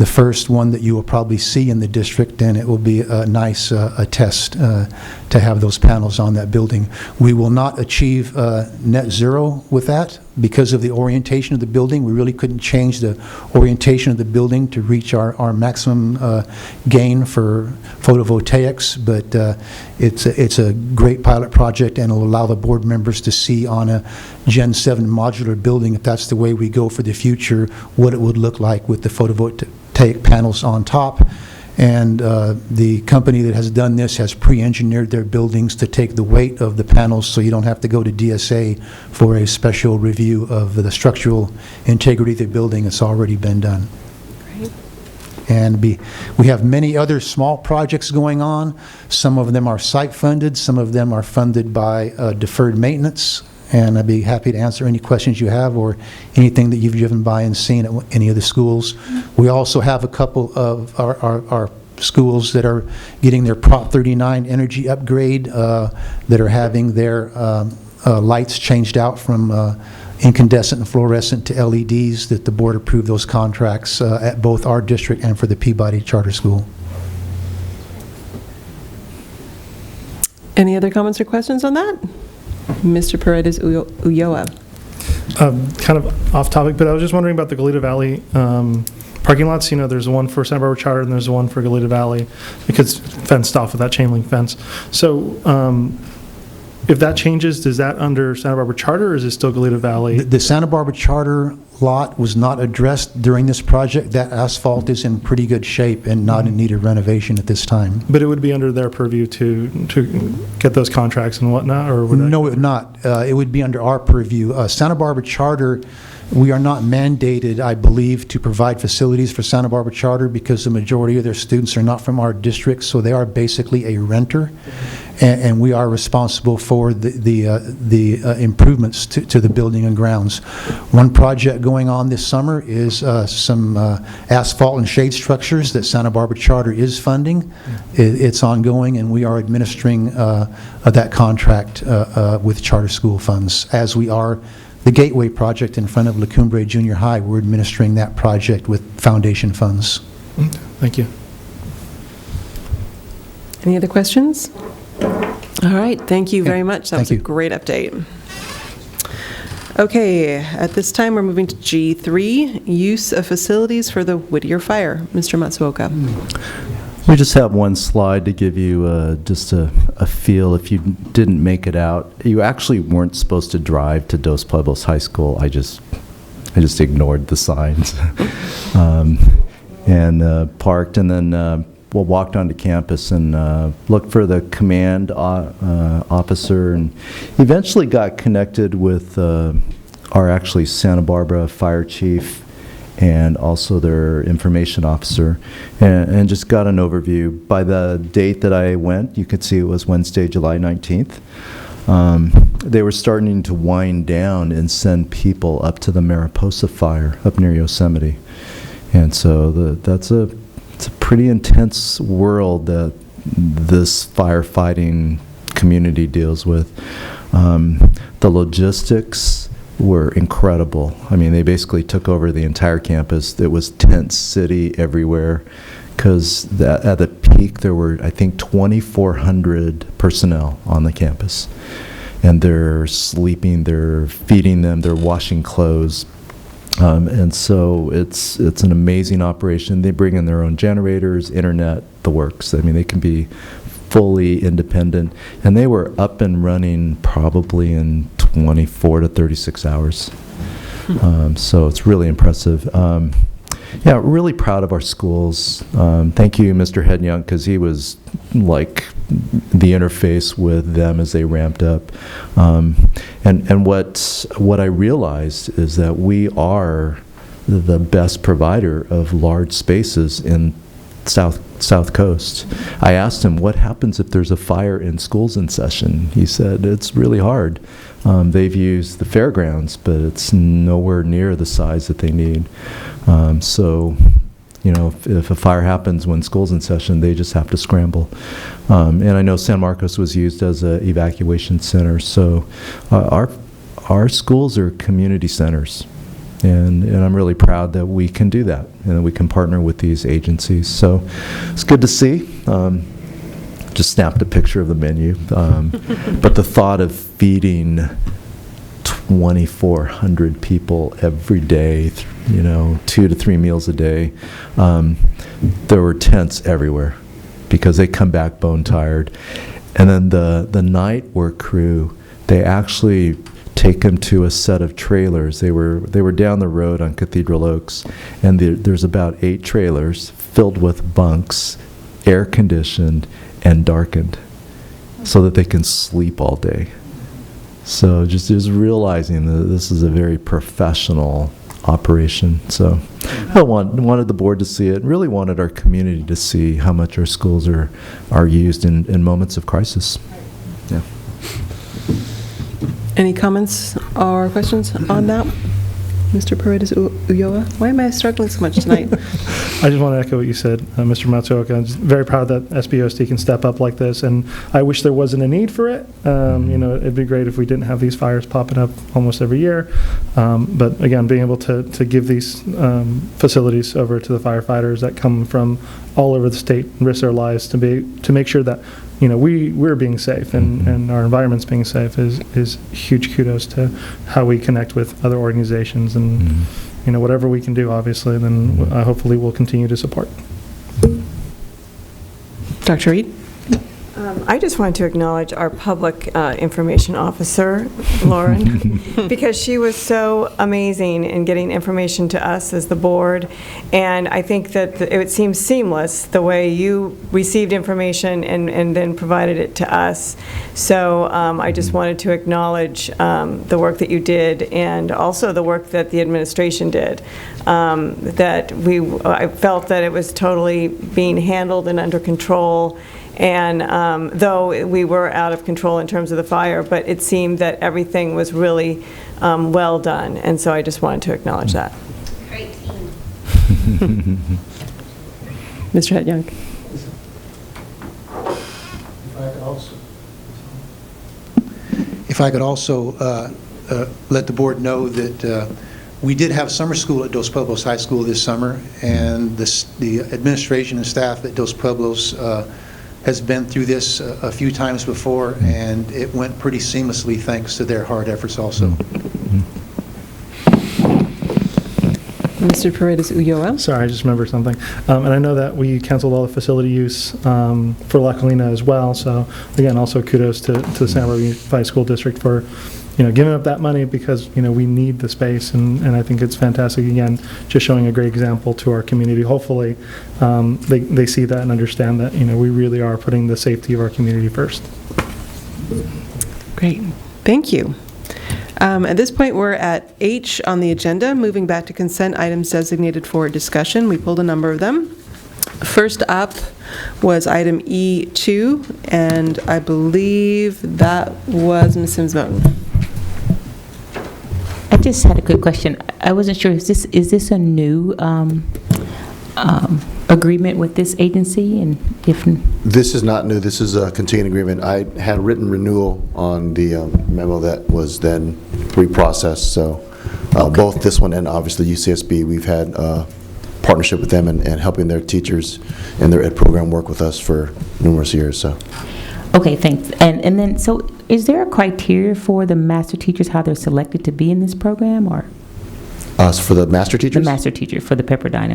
first one that you will probably see in the district, and it will be a nice test to have those panels on that building. We will not achieve net zero with that because of the orientation of the building. We really couldn't change the orientation of the building to reach our maximum gain for photovoltaics, but it's a great pilot project, and it will allow the board members to see on a Gen 7 modular building, if that's the way we go for the future, what it would look like with the photovoltaic panels on top. And the company that has done this has pre-engineered their buildings to take the weight of the panels, so you don't have to go to DSA for a special review of the structural integrity of the building. It's already been done. Great. And we have many other small projects going on. Some of them are site funded, some of them are funded by deferred maintenance. And I'd be happy to answer any questions you have or anything that you've driven by and seen at any of the schools. We also have a couple of our schools that are getting their Prop 39 energy upgrade, that are having their lights changed out from incandescent and fluorescent to LEDs, that the board approved those contracts at both our district and for the Peabody Charter School. Any other comments or questions on that? Mr. Paredes Ulloa. Kind of off topic, but I was just wondering about the Goleta Valley parking lots. You know, there's one for Santa Barbara Charter and there's one for Goleta Valley because it's fenced off with that chain link fence. So If that changes, is that under Santa Barbara Charter, or is it still Goleta Valley? The Santa Barbara Charter lot was not addressed during this project. That asphalt is in pretty good shape and not in need of renovation at this time. But it would be under their purview to get those contracts and whatnot, or would No, it would not. It would be under our purview. Santa Barbara Charter, we are not mandated, I believe, to provide facilities for Santa Barbara Charter because the majority of their students are not from our district, so they are basically a renter, and we are responsible for the improvements to the building and grounds. One project going on this summer is some asphalt and shade structures that Santa Barbara Charter is funding. It's ongoing, and we are administering that contract with charter school funds, as we are the Gateway project in front of La Cumbre Junior High. We're administering that project with foundation funds. Thank you. Any other questions? All right, thank you very much. That was a great update. Okay, at this time, we're moving to G3, use of facilities for the Whittier Fire. Mr. Matsuoka. We just have one slide to give you just a feel. If you didn't make it out, you actually weren't supposed to drive to Dos Pueblos High School. I just ignored the signs and parked, and then walked onto campus and looked for the command officer, and eventually got connected with our actually Santa Barbara fire chief and also their information officer, and just got an overview. By the date that I went, you could see it was Wednesday, July 19th. They were starting to wind down and send people up to the Mariposa fire up near Yosemite. And so it's a pretty intense world that this firefighting community deals with. The logistics were incredible. I mean, they basically took over the entire campus. It was tent city everywhere, because at the peak there were, I think, 2,400 personnel on the campus. And they're sleeping, they're feeding them, they're washing clothes. And so it's an amazing operation. They bring in their own generators, internet, the works. I mean, they can be fully independent. And they were up and running probably in 24 to 36 hours. So it's really impressive. Yeah, really proud of our schools. Thank you, Mr. Hedyoung, because he was like the interface with them as they ramped up. And what I realized is that we are the best provider of large spaces in South Coast. I asked him, what happens if there's a fire in schools in session? He said, it's really hard. They've used the fairgrounds, but it's nowhere near the size that they need. So, you know, if a fire happens when school's in session, they just have to scramble. And I know San Marcos was used as an evacuation center. So our schools are community centers. And I'm really proud that we can do that and that we can partner with these agencies. So it's good to see. Just snapped a picture of the menu. But the thought of feeding 2,400 people every day, you know, 2 to 3 meals a day, there were tents everywhere because they come back bone tired. And then the night work crew, they actually take them to a set of trailers. They were down the road on Cathedral Oaks, and there's about 8 trailers filled with bunks, air conditioned and darkened, so that they can sleep all day. So just realizing that this is a very professional operation. So I wanted the board to see it, really wanted our community to see how much our schools are used in moments of crisis. Yeah. Any comments or questions on that? Mr. Paredes Ulloa? Why am I struggling so much tonight? I just want to echo what you said, Mr. Matsuoka. I'm just very proud that SBOSD can step up like this, and I wish there wasn't a need for it. You know, it'd be great if we didn't have these fires popping up almost every year. But again, being able to give these facilities over to the firefighters that come from all over the state and risk their lives to make sure that, you know, we're being safe and our environment's being safe is huge kudos to how we connect with other organizations, and you know, whatever we can do, obviously, then hopefully we'll continue to support. Dr. Reed? I just wanted to acknowledge our public information officer, Lauren, because she was so amazing in getting information to us as the board, and I think that it seems seamless the way you received information and then provided it to us. So I just wanted to acknowledge the work that you did and also the work that the administration did. I felt that it was totally being handled and under control. And though we were out of control in terms of the fire, but it seemed that everything was really well done. And so I just wanted to acknowledge that. Great team. Mr. Het-Young. If I could also let the board know that we did have summer school at Dos Pueblos High School this summer, and the administration and staff at Dos Pueblos has been through this a few times before, and it went pretty seamlessly thanks to their hard efforts also. Mr. Paredes Ulloa. Sorry, I just remembered something. And I know that we canceled all the facility use for La Colina as well. So again, also kudos to the Santa Barbara Unified School District for, giving up that money because, we need the space. And I think it's fantastic, again, just showing a great example to our community. Hopefully, they see that and understand that, we really are putting the safety of our community first. Great. Thank you. At this point, we're at H on the agenda, moving back to consent items designated for discussion. We pulled a number of them. First up was item E2, and I believe that was Ms. Sims-Moten. I just had a quick question. I wasn't sure, is this a new agreement with this agency? And if this is not new. This is a continuing agreement. I had written renewal on the memo that was then reprocessed. So both this one and obviously UCSB, we've had partnership with them and helping their teachers and their ed program work with us for numerous years. So. Okay, thanks. And then, so is there a criteria for the master teachers, how they're selected to be in this program, or? For the master teachers? The master teacher for the Pepperdine.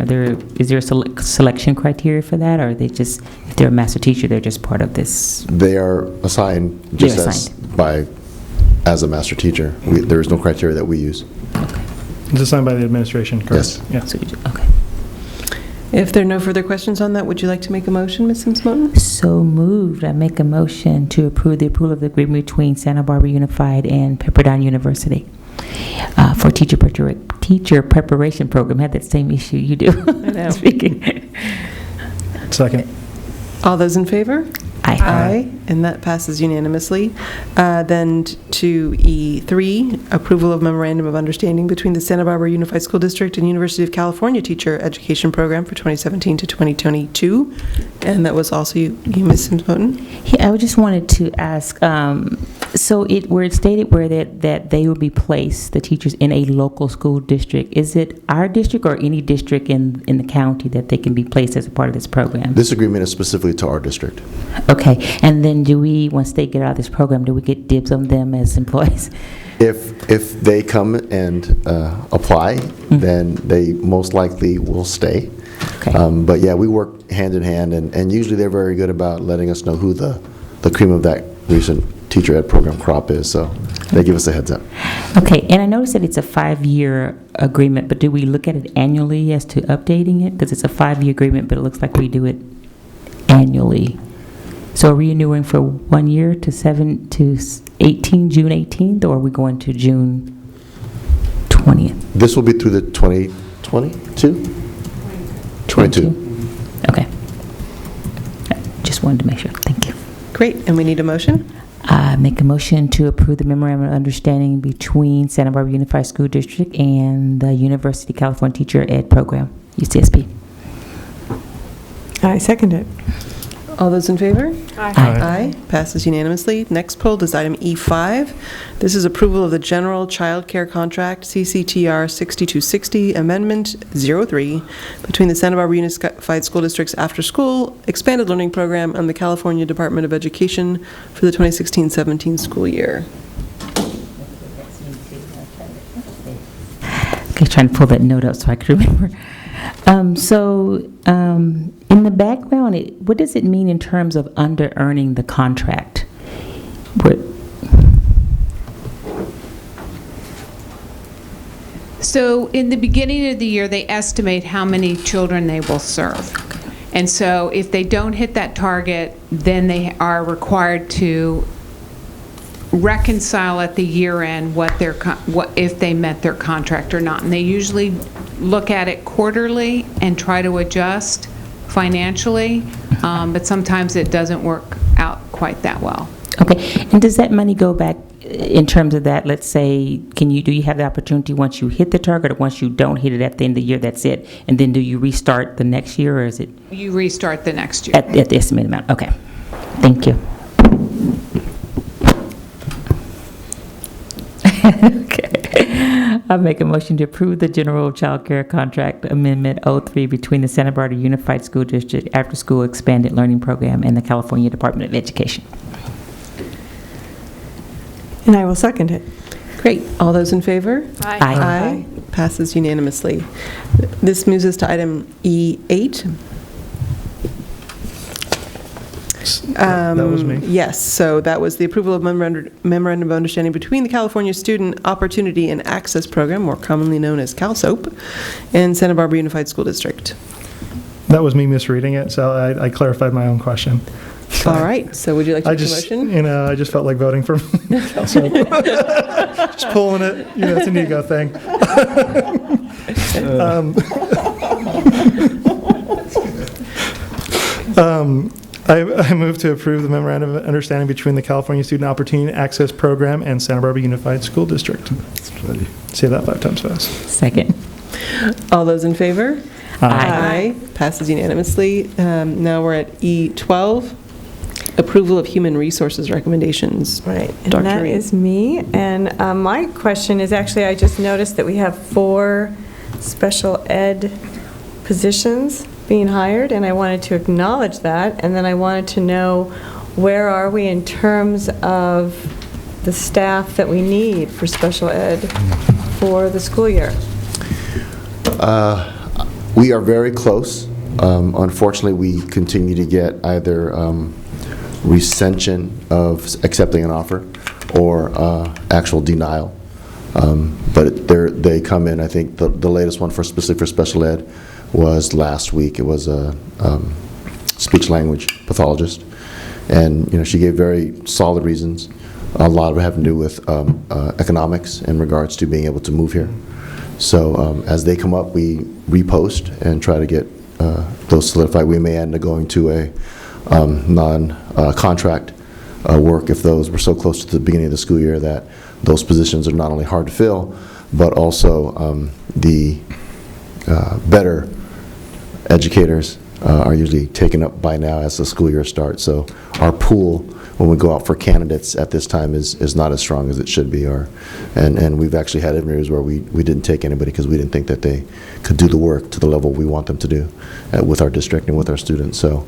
Is there a selection criteria for that, or are they just, if they're a master teacher, they're just part of this? They are assigned just as a master teacher. There is no criteria that we use. Okay. It's assigned by the administration, correct? Yes. Yeah. So okay. If there are no further questions on that, would you like to make a motion, Ms. Sims-Moten? So moved. I make a motion to approve the approval of the agreement between Santa Barbara Unified and Pepperdine University for teacher preparation program. I had that same issue you do. I know. Speaking. Second. All those in favor? Aye. Aye, and that passes unanimously. Then to E3, approval of memorandum of understanding between the Santa Barbara Unified School District and University of California Teacher Education Program for 2017 to 2022. And that was also you Ms. Sims-Moten. Yeah, I just wanted to ask, so where it stated that they will be placed, the teachers, in a local school district, is it our district or any district in the county that they can be placed as a part of this program? This agreement is specifically to our district. Okay, and then once they get out of this program, do we get dibs on them as employees? If they come and apply, then they most likely will stay. Okay. But yeah, we work hand in hand, and usually they're very good about letting us know who the cream of that recent teacher ed program crop is, so they give us a heads up. Okay, and I noticed that it's a 5-year agreement, but do we look at it annually as to updating it? Because it's a 5-year agreement, but it looks like we do it annually. So are we renewing for 1 year to June 18th, or are we going to June 20th? This will be through the 2022? 22. Okay. Just wanted to make sure. Thank you. Great, and we need a motion? Make a motion to approve the memorandum of understanding between Santa Barbara Unified School District and the University of California Teacher Ed Program, UCSB. I second it. All those in favor? Aye. Aye. Passes unanimously. Next pulled is item E5. This is approval of the General Child Care Contract, CCTR 6260, Amendment 03, between the Santa Barbara Unified School District's After School Expanded Learning Program and the California Department of Education for the 2016-17 school year. Okay, trying to pull that note up so I could remember. In the background, what does it mean in terms of under-earning the contract? So in the beginning of the year, they estimate how many children they will serve. And so if they don't hit that target, then they are required to reconcile at the year end what if they met their contract or not. And they usually look at it quarterly and try to adjust financially, but sometimes it doesn't work out quite that well. Okay, and does that money go back in terms of that? Let's say, do you have the opportunity once you hit the target, or once you don't hit it at the end of the year, that's it? And then do you restart the next year, or is it? You restart the next year. At the estimated amount, okay. Thank you. Okay. I make a motion to approve the general child care contract amendment 03 between the Santa Barbara Unified School District After School Expanded Learning Program and the California Department of Education. And I will second it. Great. All those in favor? Aye. Aye. Passes unanimously. This moves us to item E8. That was me. Yes, so that was the approval of memorandum of understanding between the California Student Opportunity and Access Program, more commonly known as CalSOAP, and Santa Barbara Unified School District. That was me misreading it, so I clarified my own question. All right, so would you like to make a motion? I just felt like voting for council. Just pulling it, it's an ego thing. I move to approve the memorandum of understanding between the California Student Opportunity Access Program and Santa Barbara Unified School District. Say that 5 times fast. Second. All those in favor? Aye. Passes unanimously. Now we're at E12, approval of human resources recommendations. Right, and Dr. that Reed. is me. And my question is actually, I just noticed that we have 4 special ed positions being hired, and I wanted to acknowledge that. And then I wanted to know, where are we in terms of the staff that we need for special ed for the school year? We are very close. Unfortunately, we continue to get either recension of accepting an offer or actual denial. But they come in. I think the latest one for special ed was last week. It was a speech language pathologist, and she gave very solid reasons. A lot of it having to do with economics in regards to being able to move here. So as they come up, we repost and try to get those solidified. We may end up going to a non-contract work if those were so close to the beginning of the school year that those positions are not only hard to fill, but also the better educators are usually taken up by now as the school year starts. So our pool, when we go out for candidates at this time, is not as strong as it should be. And we've actually had interviews where we didn't take anybody because we didn't think that they could do the work to the level we want them to do with our district and with our students. So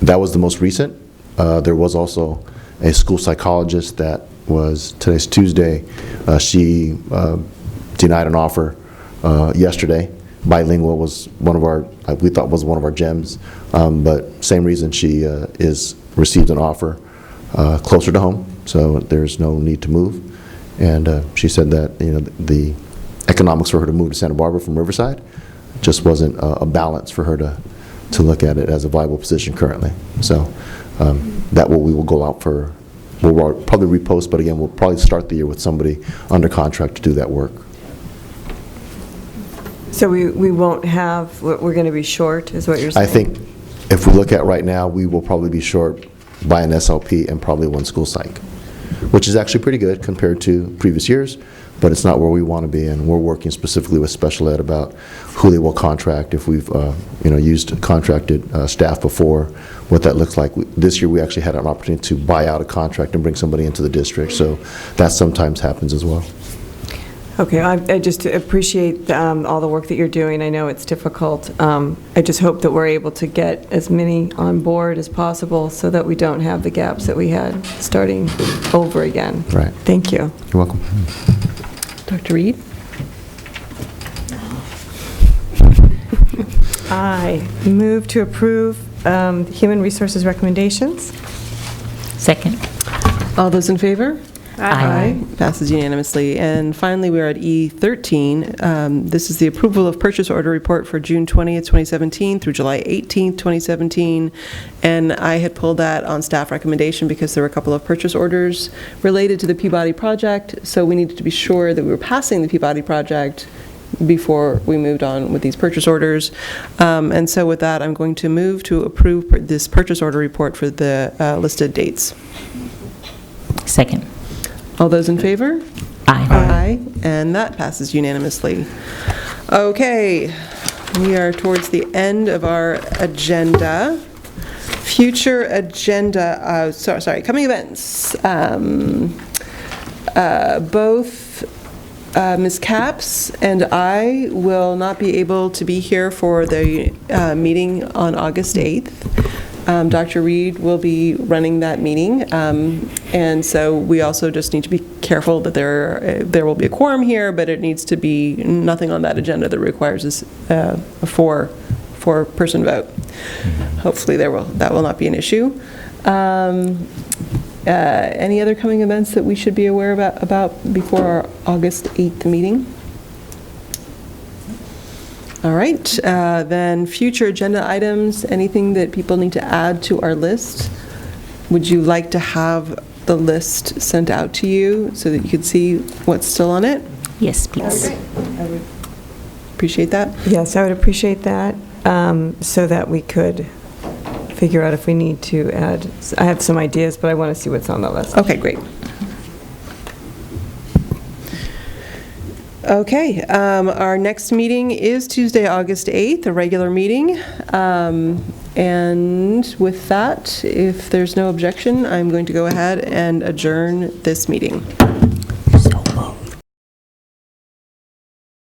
that was the most recent. There was also a school psychologist that was, today's Tuesday, she denied an offer yesterday. Bilingual was one of our, we thought was one of our gems, but same reason she received an offer closer to home, so there's no need to move. And she said that the economics for her to move to Santa Barbara from Riverside just wasn't a balance for her to look at it as a viable position currently. So that we will go out for, we'll probably repost, but again, we'll probably start the year with somebody under contract to do that work. So we won't have, we're going to be short, is what you're saying? I think if we look at right now, we will probably be short by an SLP and probably 1 school psych, which is actually pretty good compared to previous years, but it's not where we want to be, and we're working specifically with special ed about who they will contract, if we've used contracted staff before, what that looks like. This year we actually had an opportunity to buy out a contract and bring somebody into the district, so that sometimes happens as well. Okay, I just appreciate all the work that you're doing. I know it's difficult. I just hope that we're able to get as many on board as possible so that we don't have the gaps that we had starting over again. Right. Thank you. You're welcome. Dr. Reed? I move to approve Human Resources recommendations. Second. All those in favor? Aye. Passes unanimously. And finally, we are at E13. This is the approval of purchase order report for June 20th, 2017 through July 18th, 2017. And I had pulled that on staff recommendation because there were a couple of purchase orders related to the Peabody project. So we needed to be sure that we were passing the Peabody project before we moved on with these purchase orders. And so with that, I'm going to move to approve this purchase order report for the listed dates. Second. All those in favor? Aye. Aye, and that passes unanimously. Okay, we are towards the end of our agenda. Future agenda, sorry, coming events. Both Ms. Capps and I will not be able to be here for the meeting on August 8th. Dr. Reed will be running that meeting, and so we also just need to be careful that there will be a quorum here, but it needs to be nothing on that agenda that requires a four-person vote. Hopefully that will not be an issue. Any other coming events that we should be aware about before our August 8th meeting? All right, then future agenda items, anything that people need to add to our list? Would you like to have the list sent out to you so that you could see what's still on it? Yes, please. I would appreciate that. Yes, I would appreciate that, so that we could figure out if we need to add. I have some ideas, but I want to see what's on the list. Okay, great. Okay, our next meeting is Tuesday, August 8th, a regular meeting. And with that, if there's no objection, I'm going to go ahead and adjourn this meeting.